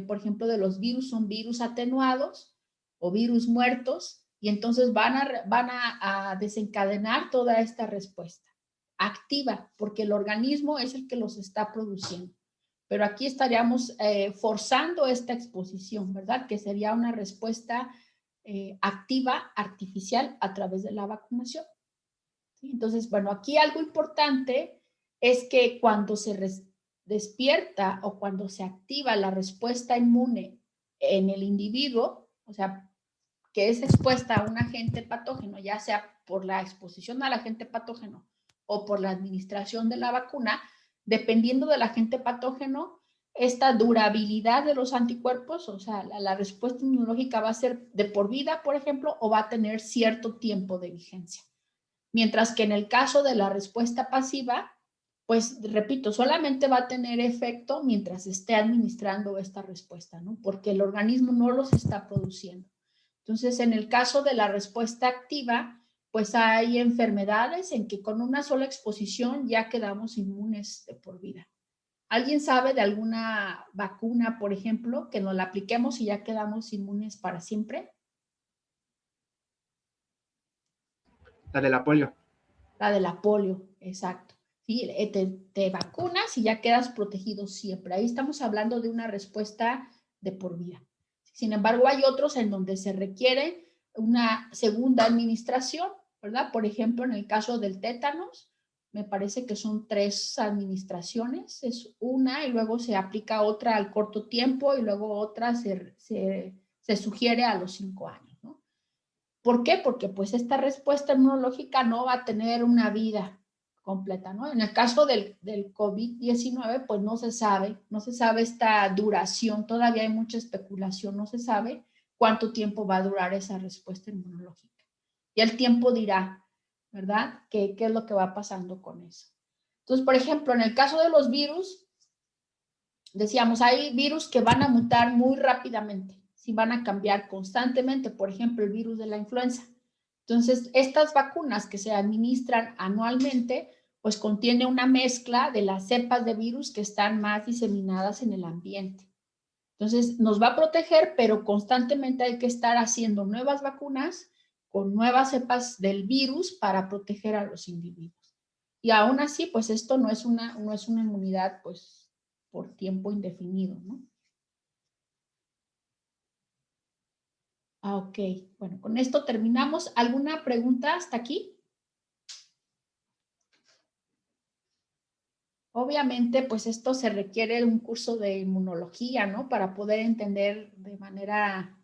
por ejemplo, de los virus, son virus atenuados o virus muertos, y entonces van a desencadenar toda esta respuesta activa, porque el organismo es el que los está produciendo. Pero aquí estaríamos forzando esta exposición, ¿verdad? Que sería una respuesta activa, artificial, a través de la vacunación. ¿Sí? Entonces, bueno, aquí algo importante es que cuando se despierta o cuando se activa la respuesta inmune en el individuo, o sea, que es expuesta a un agente patógeno, ya sea por la exposición al agente patógeno o por la administración de la vacuna, dependiendo del agente patógeno, esta durabilidad de los anticuerpos, o sea, la respuesta inmunológica va a ser de por vida, por ejemplo, o va a tener cierto tiempo de vigencia. Mientras que en el caso de la respuesta pasiva, pues repito, solamente va a tener efecto mientras esté administrando esta respuesta, ¿no? Porque el organismo no los está produciendo. Entonces, en el caso de la respuesta activa, pues hay enfermedades en que con una sola exposición ya quedamos inmunes de por vida. ¿Alguien sabe de alguna vacuna, por ejemplo, que nos la apliquemos y ya quedamos inmunes para siempre? La de la polio. La de la polio, exacto. ¿Sí? Te vacunas y ya quedas protegido siempre. Ahí estamos hablando de una respuesta de por vida. Sin embargo, hay otros en donde se requiere una segunda administración, ¿verdad? Por ejemplo, en el caso del tétanos, me parece que son 3 administraciones. Es una y luego se aplica otra al corto tiempo y luego otra se sugiere a los 5 años, ¿no? ¿Por qué? Porque pues esta respuesta inmunológica no va a tener una vida completa, ¿no? En el caso del COVID-19, pues no se sabe esta duración, todavía hay mucha especulación, no se sabe cuánto tiempo va a durar esa respuesta inmunológica. Y el tiempo dirá, ¿verdad? ¿Qué es lo que va pasando con eso? Entonces, por ejemplo, en el caso de los virus, decíamos, hay virus que van a mutar muy rápidamente, si van a cambiar constantemente, por ejemplo, el virus de la influenza. Entonces, estas vacunas que se administran anualmente, pues contiene una mezcla de las cepas de virus que están más diseminadas en el ambiente. Entonces, nos va a proteger, pero constantemente hay que estar haciendo nuevas vacunas con nuevas cepas del virus para proteger a los individuos. Y aún así, pues esto no es una inmunidad, pues, por tiempo indefinido, ¿no? Ok, bueno, con esto terminamos. ¿Alguna pregunta hasta aquí? Obviamente, pues esto se requiere un curso de inmunología, ¿no? Para poder entender de manera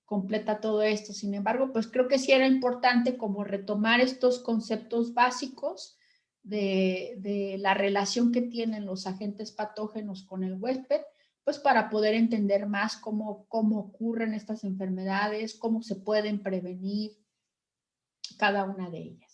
completa todo esto. Sin embargo, pues creo que sí era importante como retomar estos conceptos básicos de la relación que tienen los agentes patógenos con el huésped, pues para poder entender más cómo ocurren estas enfermedades, cómo se pueden prevenir cada una de ellas.